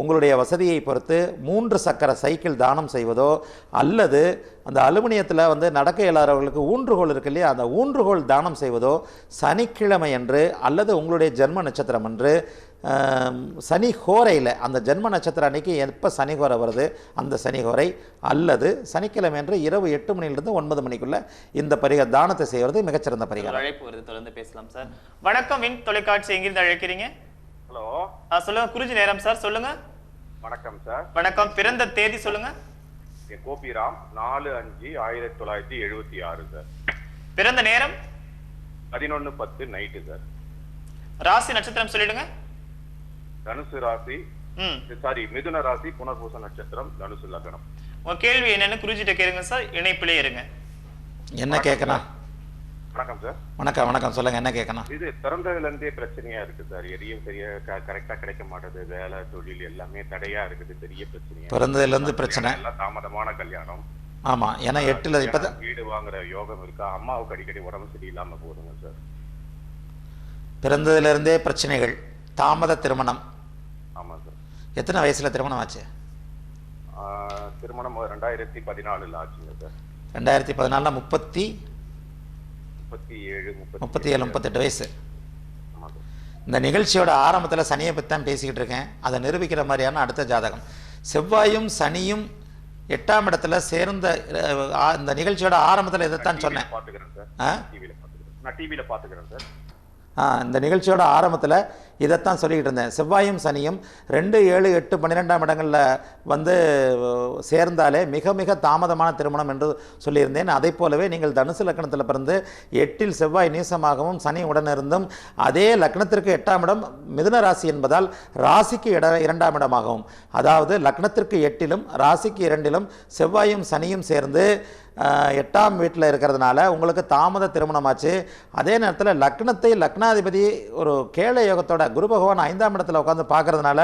உங்களுடைய வசதியை பொறுத்து 3 சக்கர சைக்கிள் தானம் செய்வதோ, அல்லது அந்த அலுமினியத்தில் நடக்க இயலாதவர்களுக்கு ஊன்றுகோல் இருக்கு இல்லையா, அந்த ஊன்றுகோல் தானம் செய்வதோ சனிக்கிழமை அன்று அல்லது உங்களுடைய ஜென்ம நட்சத்திரம் அன்று சனி ஹோரையில், அந்த ஜென்ம நட்சத்திரம் அன்னைக்கு எப்போ சனி ஹோரை வருது அந்த சனி ஹோரை, அல்லது சனிக்கிழமை அன்று இரவு 8 மணிலிருந்து 9 மணிக்குள்ள இந்த தானத்தை செய்வது மிகச்சிறந்த பரிகாரம். அழைப்பு வருது, தொடர்ந்து பேசலாம் சார். வணக்கம், வின் தொலைக்காட்சி எங்கிருந்து அழைக்கிறீங்க? ஹலோ, சொல்லுங்க. குறிஞ்சி நேரம் சார், சொல்லுங்க. வணக்கம் சார். வணக்கம். பிறந்த தேதி சொல்லுங்க. கோபிராம், 4/5/1976 சார். பிறந்த நேரம் 11:10 நைட்டு சார். ராசி நட்சத்திரம் சொல்லிடுங்க. தனுசு ராசி, சாரி மிதுன ராசி, புனர்பூச நட்சத்திரம், தனுசு லக்னம். உங்க கேள்வி என்னன்னு குறிஞ்சிட்ட கேளுங்க சார், இணைப்பிலே இருங்க. என்ன கேட்கணும்? வணக்கம் சார். வணக்கம். வணக்கம், சொல்லுங்க, என்ன கேட்கணும்? இது பிறந்ததுல இருந்தே பிரச்சனையா இருக்கு சார். எதையும் சரியா கரெக்டா கிடைக்க மாட்டேது, வேலை தொழில் எல்லாமே தடையா இருக்குது, பெரிய பிரச்சனையா. பிறந்ததுல இருந்து பிரச்சனை, தாமதமான கல்யாணம். ஆமா, ஏன்னா 8ல இப்பதான் வீடு வாங்குற யோகம் இருக்கா, அம்மாவுக்கு அடிக்கடி உடம்பு சரியில்லாம போதுங்க சார். பிறந்ததுல இருந்தே பிரச்சனைகள், தாமத திருமணம். ஆமா சார். எத்தனை வயசுல திருமணம் ஆச்சு? திருமணம் 2014 ஆச்சுங்க சார். 2014 37 38 வயசு. இந்த நிகழ்ச்சியோட ஆரம்பத்தில் சனியை பற்றி தான் பேசிக்கிட்டு இருக்கேன். அதை நிரூபிக்கிற மாதிரியான அடுத்த ஜாதகம், செவ்வாயும் சனியும் 8ஆம் இடத்துல சேர்ந்த இந்த நிகழ்ச்சியோட ஆரம்பத்தில் இதைத்தான் சொன்னேன். இந்த நிகழ்ச்சியோட ஆரம்பத்தில் இதைத்தான் சொல்லிக்கிட்டு இருந்தேன். செவ்வாயும் சனியும் 2, 7, 8, 12ஆம் இடங்களில் வந்து சேர்ந்தாலே மிக மிக தாமதமான திருமணம் என்று சொல்லியிருந்தேன். அதை போலவே நீங்கள் தனுசு லக்னத்தில் பிறந்து 8இல் செவ்வாய் நீசமாகவும் சனி உடனிருந்தும் அதே லக்னத்திற்கு 8ஆம் இடம் மிதுன ராசி என்பதால் ராசிக்கு 2ஆம் இடமாகவும், அதாவது லக்னத்திற்கு 8இலும் ராசிக்கு 2இலும் செவ்வாயும் சனியும் சேர்ந்து 8ஆம் வீட்டில் இருக்கிறதுனால உங்களுக்கு தாமத திருமணமாச்சு. அதே நேரத்தில் லக்னத்தை லக்னாதிபதி ஒரு கேள யோகத்தோட குரு பகவான் 5ஆம் இடத்துல உட்காந்து பார்க்கறதுனால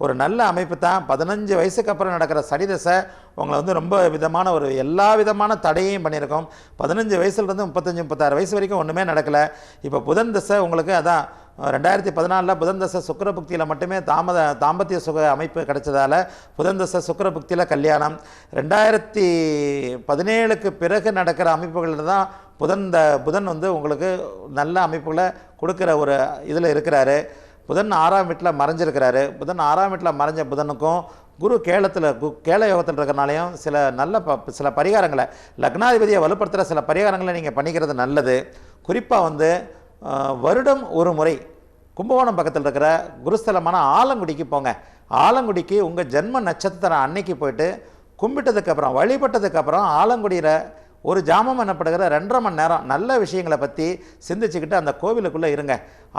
ஒரு நல்ல அமைப்பு தான். 15 வயசுக்கு அப்புறம் நடக்கிற சனி தசை உங்களை வந்து ரொம்ப விதமான ஒரு எல்லா விதமான தடையையும் பண்ணியிருக்கோம். 15 வயசுலேருந்து 35, 36 வயசு வரைக்கும் ஒன்றுமே நடக்கலை. இப்போ புதன் தசை உங்களுக்கு அதான் 2014 புதன் தசை சுக்கிர புக்தியில் மட்டுமே தாம்பத்திய சுக அமைப்பு கிடைச்சதால புதன் தசை சுக்கிர புக்தியில் கல்யாணம். 2017க்கு பிறகு நடக்கிற அமைப்புகளில் தான் புதன் வந்து உங்களுக்கு நல்ல அமைப்புகளை கொடுக்குற ஒரு இதில் இருக்கிறாரு. புதன் 6ஆம் வீட்டில் மறைஞ்சிருக்கிறாரு. புதன் 6ஆம் வீட்டில் மறைஞ்ச புதனுக்கும் குரு கேள யோகத்தில் இருக்கிறனாலையும் சில பரிகாரங்களை லக்னாதிபதியை வலுப்படுத்துகிற சில பரிகாரங்களை நீங்கள் பண்ணிக்கிறது நல்லது. குறிப்பாக வந்து வருடம் ஒரு முறை கும்பகோணம் பக்கத்தில் இருக்கிற குருஸ்தலமான ஆலங்குடிக்கு போங்க. ஆலங்குடிக்கு உங்கள் ஜென்ம நட்சத்திரம் அன்னைக்கு போயிட்டு கும்பிட்டதுக்கப்புறம் வழிபட்டதுக்கப்புறம் ஆலங்குடியில் ஒரு ஜாமம் எனப்படுகிற 2.5 மணி நேரம் நல்ல விஷயங்களை பற்றி சிந்திச்சுக்கிட்டு அந்த கோவிலுக்குள்ளே இருங்க.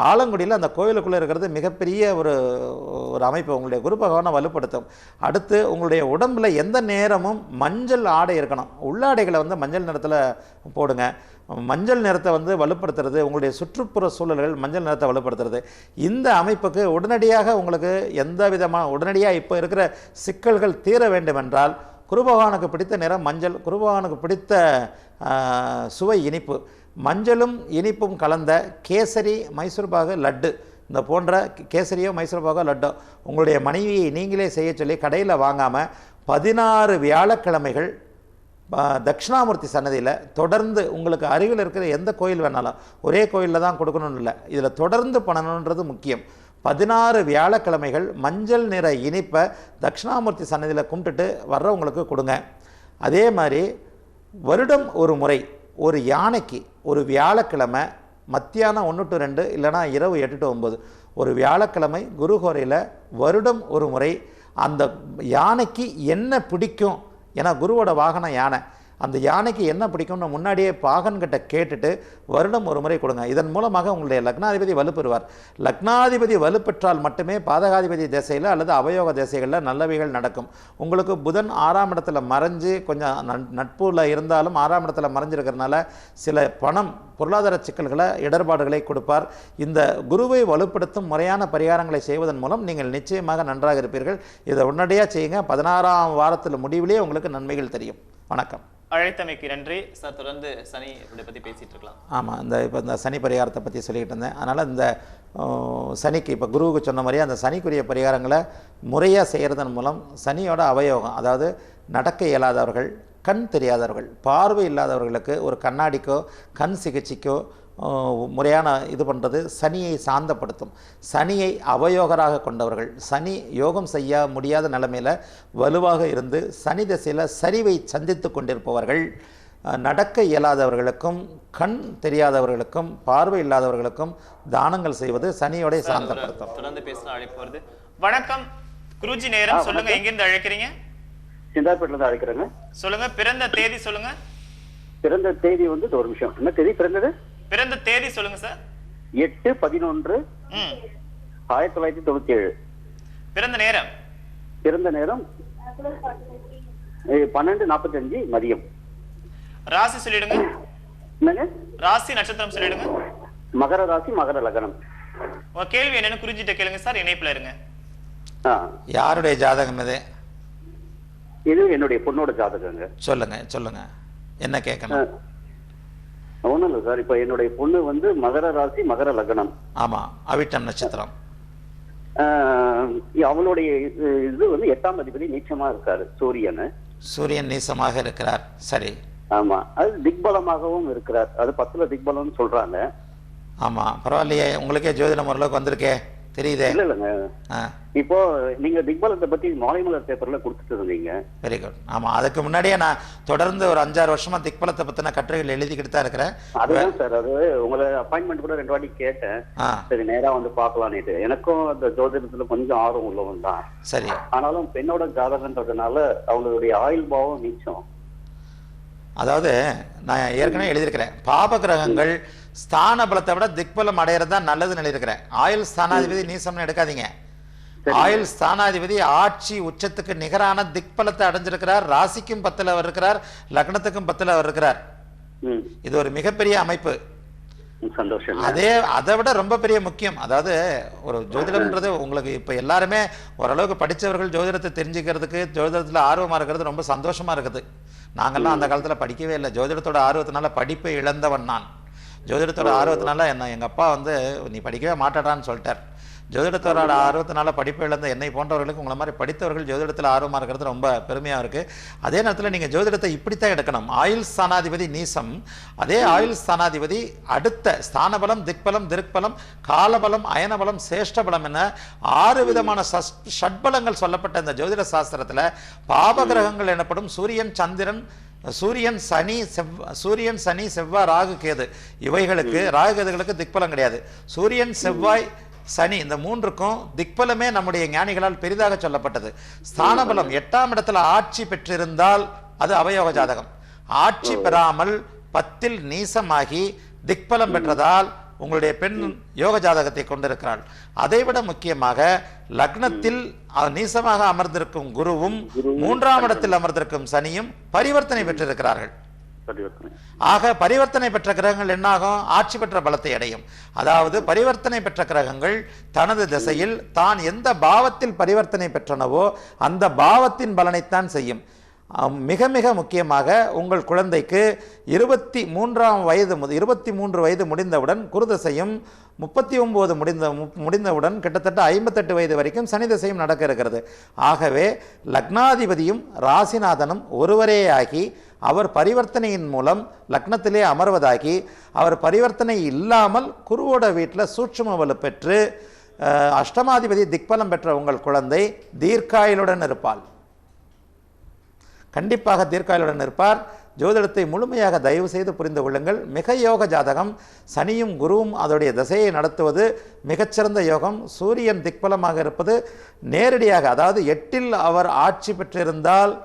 ஆலங்குடியில் அந்த கோவிலுக்குள்ளே இருக்கிறது மிகப்பெரிய ஒரு அமைப்பு உங்களுடைய குரு பகவானை வலுப்படுத்தும். அடுத்து உங்களுடைய உடம்பில் எந்த நேரமும் மஞ்சள் ஆடை இருக்கணும். உள்ளாடைகளை வந்து மஞ்சள் நிறத்தில் போடுங்க. மஞ்சள் நிறத்தை வந்து வலுப்படுத்துறது, உங்களுடைய சுற்றுப்புற சூழல்கள் மஞ்சள் நிறத்தை வலுப்படுத்துறது. இந்த அமைப்புக்கு உடனடியாக உங்களுக்கு எந்த விதமான உடனடியாக இப்போ இருக்கிற சிக்கல்கள் தீர வேண்டுமென்றால் குரு பகவானுக்கு பிடித்த நிறம் மஞ்சள், குரு பகவானுக்கு பிடித்த சுவை இனிப்பு, மஞ்சளும் இனிப்பும் கலந்த கேசரி மைசூர்பாகு லட்டு, இந்த போன்ற கேசரியோ மைசூர்பாகோ லட்டோ உங்களுடைய மனைவியை நீங்களே செய்ய சொல்லி கடையில் வாங்காமல் 16 வியாழக்கிழமைகள் தட்சிணாமூர்த்தி சன்னதியில் தொடர்ந்து உங்களுக்கு அருகில் இருக்கிற எந்த கோயில் வேணாலும், ஒரே கோயிலில் தான் கொடுக்கணும்னு இல்லை, இதில் தொடர்ந்து பண்ணணுன்றது முக்கியம். 16 வியாழக்கிழமைகள் மஞ்சள் நிற இனிப்பை தட்சிணாமூர்த்தி சன்னதியில் கும்பிட்டுட்டு வர்றவங்களுக்கு கொடுங்க. அதே மாதிரி வருடம் ஒரு முறை ஒரு யானைக்கு ஒரு வியாழக்கிழமை மத்தியானம் 1 to 2 இல்லைனா இரவு 8 to 9 ஒரு வியாழக்கிழமை குருஹோரையில் வருடம் ஒரு முறை அந்த யானைக்கு என்ன பிடிக்கும், ஏன்னா குருவோட வாகனம் யானை, அந்த யானைக்கு என்ன பிடிக்கும்னு முன்னாடியே பாகன்கிட்ட கேட்டுட்டு வருடம் ஒரு முறை கொடுங்க. இதன் மூலமாக உங்களுடைய லக்னாதிபதி வலுப்பெறுவார். லக்னாதிபதி வலுப்பெற்றால் மட்டுமே பாதகாதிபதி திசையில் அல்லது அவயோக திசைகளில் நல்லவைகள் நடக்கும். உங்களுக்கு புதன் 6ஆம் இடத்துல மறைஞ்சு கொஞ்சம் நட்புல இருந்தாலும் 6ஆம் இடத்துல மறைஞ்சிருக்கிறதுனால சில பொருளாதார சிக்கல்களை இடர்பாடுகளை கொடுப்பார். இந்த குருவை வலுப்படுத்தும் முறையான பரிகாரங்களை செய்வதன் மூலம் நீங்கள் நிச்சயமாக நன்றாக இருப்பீர்கள். இதை உடனடியாக செய்யுங்க. 16ஆம் வாரத்தில் முடிவிலே உங்களுக்கு நன்மைகள் தெரியும். வணக்கம். அழைத்தமைக்கு நன்றி சார். தொடர்ந்து சனி பற்றி பேசிட்டு இருக்கலாம். ஆமாம், இப்போ இந்த சனி பரிகாரத்தை பற்றி சொல்லிக்கிட்டு இருந்தேன். அதனால் இந்த சனிக்கு இப்போ குருவுக்கு சொன்ன மாதிரியே அந்த சனிக்குரிய பரிகாரங்களை முறையாக செய்கிறதன் மூலம் சனியோட அவயோகம், அதாவது நடக்க இயலாதவர்கள், கண் தெரியாதவர்கள், பார்வை இல்லாதவர்களுக்கு ஒரு கண்ணாடிக்கோ கண் சிகிச்சைக்கோ முறையான இது பண்ணுறது சனியை சாந்தப்படுத்தும். சனியை அவயோகராக கொண்டவர்கள், சனி யோகம் செய்ய முடியாத நிலைமையில் வலுவாக இருந்து சனி திசையில் சரிவை சந்தித்து கொண்டிருப்பவர்கள், நடக்க இயலாதவர்களுக்கும் கண் தெரியாதவர்களுக்கும் பார்வை இல்லாதவர்களுக்கும் தானங்கள் செய்வது சனியோட சாந்தப்படுத்தும். தொடர்ந்து பேச அழைப்பு வருது. வணக்கம் குருஜி, நேரம் சொல்லுங்க. எங்கிருந்து அழைக்கிறீங்க? சிந்தாப்பேட்டில அழைக்கிறேங்க. சொல்லுங்க. பிறந்த தேதி சொல்லுங்க. பிறந்த தேதி வந்து ஒரு நிமிஷம், என்ன தேதி பிறந்தது? பிறந்த தேதி சொல்லுங்க சார். 8/11/1997. பிறந்த நேரம்? பிறந்த நேரம் 12:45 மதியம். ராசி சொல்லிடுங்க. என்னங்க? ராசி நட்சத்திரம் சொல்லிடுங்க. மகர ராசி, மகர லக்னம். உங்க கேள்வி என்னன்னு குறிஞ்சிட்ட கேளுங்க சார். இணைப்புல இருங்க. யாருடைய ஜாதகம் இது? இது என்னுடைய பொண்ணோட ஜாதகங்க. சொல்லுங்க என்ன கேட்கணும்? ஒண்ணும் இல்லை சார். இப்ப என்னுடைய பொண்ணு வந்து மகர ராசி, மகர லக்னம். ஆமா, அவிட்டம் நட்சத்திரம். அவளுடைய இது வந்து 8ஆம் அதிபதி நீச்சமா இருக்காரு, சூரியன் நீசமாக இருக்கிறார். சரி. ஆமா, அது திக்பலமாகவும் இருக்கிறார். அது 10ல திக்பலம் சொல்றாங்க. ஆமா, பரவாயில்லையே, உங்களுக்கே ஜோதிடம் ஓரளவுக்கு வந்திருக்கே தெரியுதே. இல்லைங்க, இப்போ நீங்க திக்பலத்தை பத்தி மாலைமலர் பேப்பர்ல கொடுத்துட்டு இருந்தீங்க. Very good. ஆமா, அதுக்கு முன்னாடியே நான் தொடர்ந்து ஒரு 5-6 வருஷமா திக்பலத்தை பத்தின கட்டுரைகள் எழுதிக்கிட்டு தான் இருக்கிறேன். அதுதான் சார், அது உங்களை அப்பாயின்மெண்ட் கூட 2 வாட்டி கேட்டேன். சரி நேரா வந்து பாக்கலான்னுட்டு. எனக்கும் அந்த ஜோதிடத்துல கொஞ்சம் ஆர்வம் உள்ளவன் தான். சரி. ஆனாலும் பெண்ணோட ஜாதகன்றதுனால அவங்களுடைய ஆயுள் பாவம் நீச்சம். அதாவது நான் ஏற்கனவே எழுதியிருக்கிறேன், பாப கிரகங்கள் ஸ்தான பலத்தை விட திக்பலம் அடையிறது தான் நல்லதுன்னு எழுதியிருக்கிறேன். ஆயுள் ஸ்தானாதிபதி நீசம்னு எடுக்காதீங்க. ஆயுள் ஸ்தானாதிபதி ஆட்சி உச்சத்துக்கு நிகரான திக்பலத்தை அடைஞ்சிருக்கிறார். ராசிக்கும் 10ல் அவர் இருக்கிறார், லக்னத்துக்கும் 10ல் அவர் இருக்கிறார். இது ஒரு மிகப்பெரிய அமைப்பு. சந்தோஷம். அதை விட ரொம்ப பெரிய முக்கியம். அதாவது ஒரு ஜோதிடம்ன்றது உங்களுக்கு இப்ப எல்லாருமே ஓரளவுக்கு படிச்சவர்கள் ஜோதிடத்தை தெரிஞ்சுக்கிறதுக்கு, ஜோதிடத்துல ஆர்வமா இருக்கிறது ரொம்ப சந்தோஷமா இருக்குது. நாங்கெல்லாம் அந்த காலத்துல படிக்கவே இல்லை. ஜோதிடத்தோட ஆர்வத்தினால படிப்பை இழந்தவன் நான். ஜோதிடத்தோட ஆர்வத்தினால எங்க அப்பா வந்து நீ படிக்கவே மாட்டாடான்னு சொல்லிட்டார். ஜோதிடத்தோட ஆர்வத்தினால படிப்பு இழந்த என்னை போன்றவர்களுக்கு உங்களை மாதிரி படித்தவர்கள் ஜோதிடத்தில் ஆர்வமாக இருக்கிறது ரொம்ப பெருமையாக இருக்குது. அதே நேரத்தில் நீங்கள் ஜோதிடத்தை இப்படித்தான் எடுக்கணும். ஆயுள் ஸ்தானாதிபதி நீசம், அதே ஆயுள் ஸ்தானாதிபதி அடுத்த ஸ்தானபலம், திக்பலம், திருக்பலம், காலபலம், அயனபலம், சேஷ்டபலம் என 6 விதமான ஷட்பலங்கள் சொல்லப்பட்ட இந்த ஜோதிட சாஸ்திரத்தில் பாபகிரகங்கள் எனப்படும் சூரியன், சந்திரன், சூரியன், சனி, செவ்வாய், ராகு, கேது இவைகளுக்கு, ராகு கேதுகளுக்கு திக்பலம் கிடையாது. சூரியன், செவ்வாய், சனி இந்த 3க்கும் திக்பலமே நம்முடைய ஞானிகளால் பெரிதாக சொல்லப்பட்டது. ஸ்தானபலம் 8ஆம் இடத்துல ஆட்சி பெற்றிருந்தால் அது அவயோக ஜாதகம். ஆட்சி பெறாமல் 10ல் நீசமாகி திக்பலம் பெற்றதால் உங்களுடைய பெண் யோக ஜாதகத்தை கொண்டிருக்கிறாள். அதைவிட முக்கியமாக லக்னத்தில் நீசமாக அமர்ந்திருக்கும் குருவும் 3ஆம் இடத்தில் அமர்ந்திருக்கும் சனியும் பரிவர்த்தனை பெற்றிருக்கிறார்கள். ஆக பரிவர்த்தனை பெற்ற கிரகங்கள் என்னாகும்? ஆட்சி பெற்ற பலத்தை அடையும். அதாவது பரிவர்த்தனை பெற்ற கிரகங்கள் தனது திசையில் தான் எந்த பாவத்தில் பரிவர்த்தனை பெற்றனவோ அந்த பாவத்தின் பலனைத்தான் செய்யும். மிக மிக முக்கியமாக உங்கள் குழந்தைக்கு 23 வயது முடிந்தவுடன் குரு தசையும், 39 முடிந்தவுடன் கிட்டத்தட்ட 58 வயது வரைக்கும் சனி தசையும் நடக்க இருக்கிறது. ஆகவே லக்னாதிபதியும் ராசிநாதனும் ஒருவரே ஆகி அவர் பரிவர்த்தனையின் மூலம் லக்னத்திலே அமர்வதாகி, அவர் பரிவர்த்தனை இல்லாமல் குருவோட வீட்டில் சூட்சும வலு பெற்று அஷ்டமாதிபதி திக்பலம் பெற்ற உங்கள் குழந்தை தீர்க்காயுளுடன் இருப்பாள். கண்டிப்பாக தீர்க்காயுளுடன் இருப்பார். ஜோதிடத்தை முழுமையாக தயவு செய்து புரிந்து கொள்ளுங்கள். மிக யோக ஜாதகம். சனியும் குருவும் அதோடைய தசையை நடத்துவது மிகச்சிறந்த யோகம். சூரியன் திக்பலமாக இருப்பது நேரடியாக, அதாவது 8ல் அவர் ஆட்சி பெற்றிருந்தால்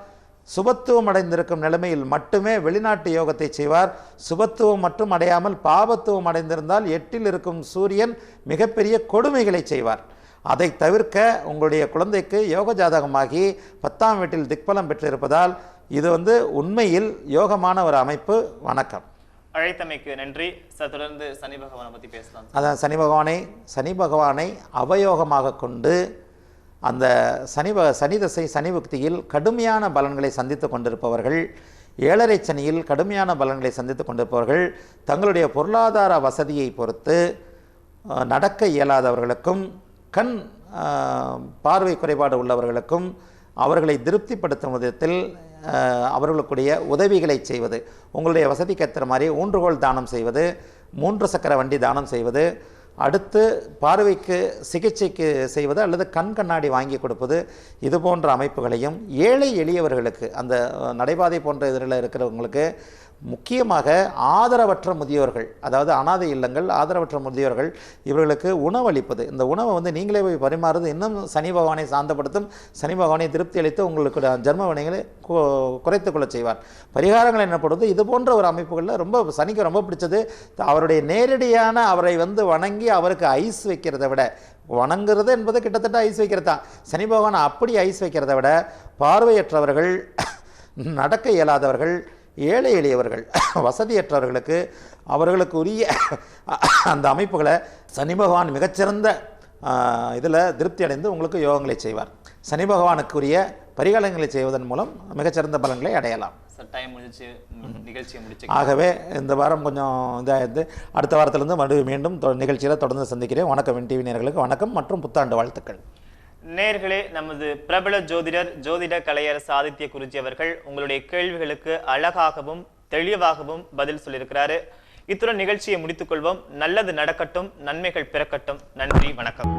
சுபத்துவம் அடைந்திருக்கும் நிலைமையில் மட்டுமே வெளிநாட்டு யோகத்தை செய்வார். சுபத்துவம் மட்டும் அடையாமல் பாபத்துவம் அடைந்திருந்தால் 8ல் இருக்கும் சூரியன் மிகப்பெரிய கொடுமைகளை செய்வார். அதை தவிர்க்க உங்களுடைய குழந்தைக்கு யோக ஜாதகமாகி 10ஆம் வீட்டில் திக்பலம் பெற்றிருப்பதால் இது உண்மையில் யோகமான ஒரு அமைப்பு. வணக்கம். அழைத்தமைக்கு நன்றி சார். தொடர்ந்து சனி பகவானை பற்றி பேசலாம். அதான் சனி பகவானை அவயோகமாக கொண்டு அந்த சனி தசை, சனி புக்தியில் கடுமையான பலன்களை சந்தித்து கொண்டிருப்பவர்கள், 7.5 சனியில் கடுமையான பலன்களை சந்தித்து கொண்டிருப்பவர்கள், தங்களுடைய பொருளாதார வசதியை பொறுத்து நடக்க இயலாதவர்களுக்கும், கண் பார்வை குறைபாடு உள்ளவர்களுக்கும் அவர்களை திருப்திப்படுத்தும் விதத்தில் அவர்களுக்குடைய உதவிகளை செய்வது, உங்களுடைய வசதிக்கு ஏற்ற மாதிரி ஊன்றுகோல் தானம் செய்வது, 3 சக்கர வண்டி தானம் செய்வது, அடுத்து பார்வைக்கு சிகிச்சைக்கு செய்வது அல்லது கண் கண்ணாடி வாங்கி கொடுப்பது, இது போன்ற அமைப்புகளையும் ஏழை எளியவர்களுக்கு, அந்த நடைபாதை போன்ற இதில் இருக்கிறவங்களுக்கு, முக்கியமாக ஆதரவற்ற முதியோர்கள், அதாவது அனாதை இல்லங்கள், ஆதரவற்ற முதியோர்கள், இவர்களுக்கு உணவளிப்பது. இந்த உணவை நீங்களே போய் பரிமாறுறது இன்னும் சனி பகவானை சாந்தப்படுத்தும். சனி பகவானை திருப்தி அளித்து உங்களுக்கு ஜன்ம வினைகளை குறைத்து கொள்ள செய்வார். பரிகாரங்கள் என்னப்படுவது இது போன்ற ஒரு அமைப்புகளில் ரொம்ப சனிக்கு ரொம்ப பிடிச்சது அவருடைய நேரடியான அவரை வணங்கி அவருக்கு ஐஸ் வைக்கிறத விட, வணங்குறது என்பது கிட்டத்தட்ட ஐஸ் வைக்கிறது தான். சனி பகவான் அப்படி ஐஸ் வைக்கிறத விட பார்வையற்றவர்கள், நடக்க இயலாதவர்கள், ஏழை எளியவர்கள், வசதியற்றவர்களுக்கு அவர்களுக்கு உரிய அந்த அமைப்புகளை சனி பகவான் மிகச்சிறந்த இதில் திருப்தி அடைந்து உங்களுக்கு யோகங்களை செய்வார். சனி பகவானுக்குரிய பரிகாரங்களை செய்வதன் மூலம் மிகச்சிறந்த பலன்களை அடையலாம். ஆகவே இந்த வாரம் கொஞ்சம் இதாகிடுது. அடுத்த வாரத்திலிருந்து மீண்டும் நிகழ்ச்சியில் தொடர்ந்து சந்திக்கிறேன். வணக்கம். வின் டிவி நேயர்களுக்கு வணக்கம் மற்றும் புத்தாண்டு வாழ்த்துக்கள். நேர்களே, நமது பிரபல ஜோதிடர் ஜோதிட கலையரசு ஆதித்ய குருஜி அவர்கள் உங்களுடைய கேள்விகளுக்கு அழகாகவும் தெளிவாகவும் பதில் சொல்லியிருக்கிறாரு. இத்துடன் நிகழ்ச்சியை முடித்துக் கொள்வோம். நல்லது நடக்கட்டும், நன்மைகள் பிறக்கட்டும். நன்றி, வணக்கம்.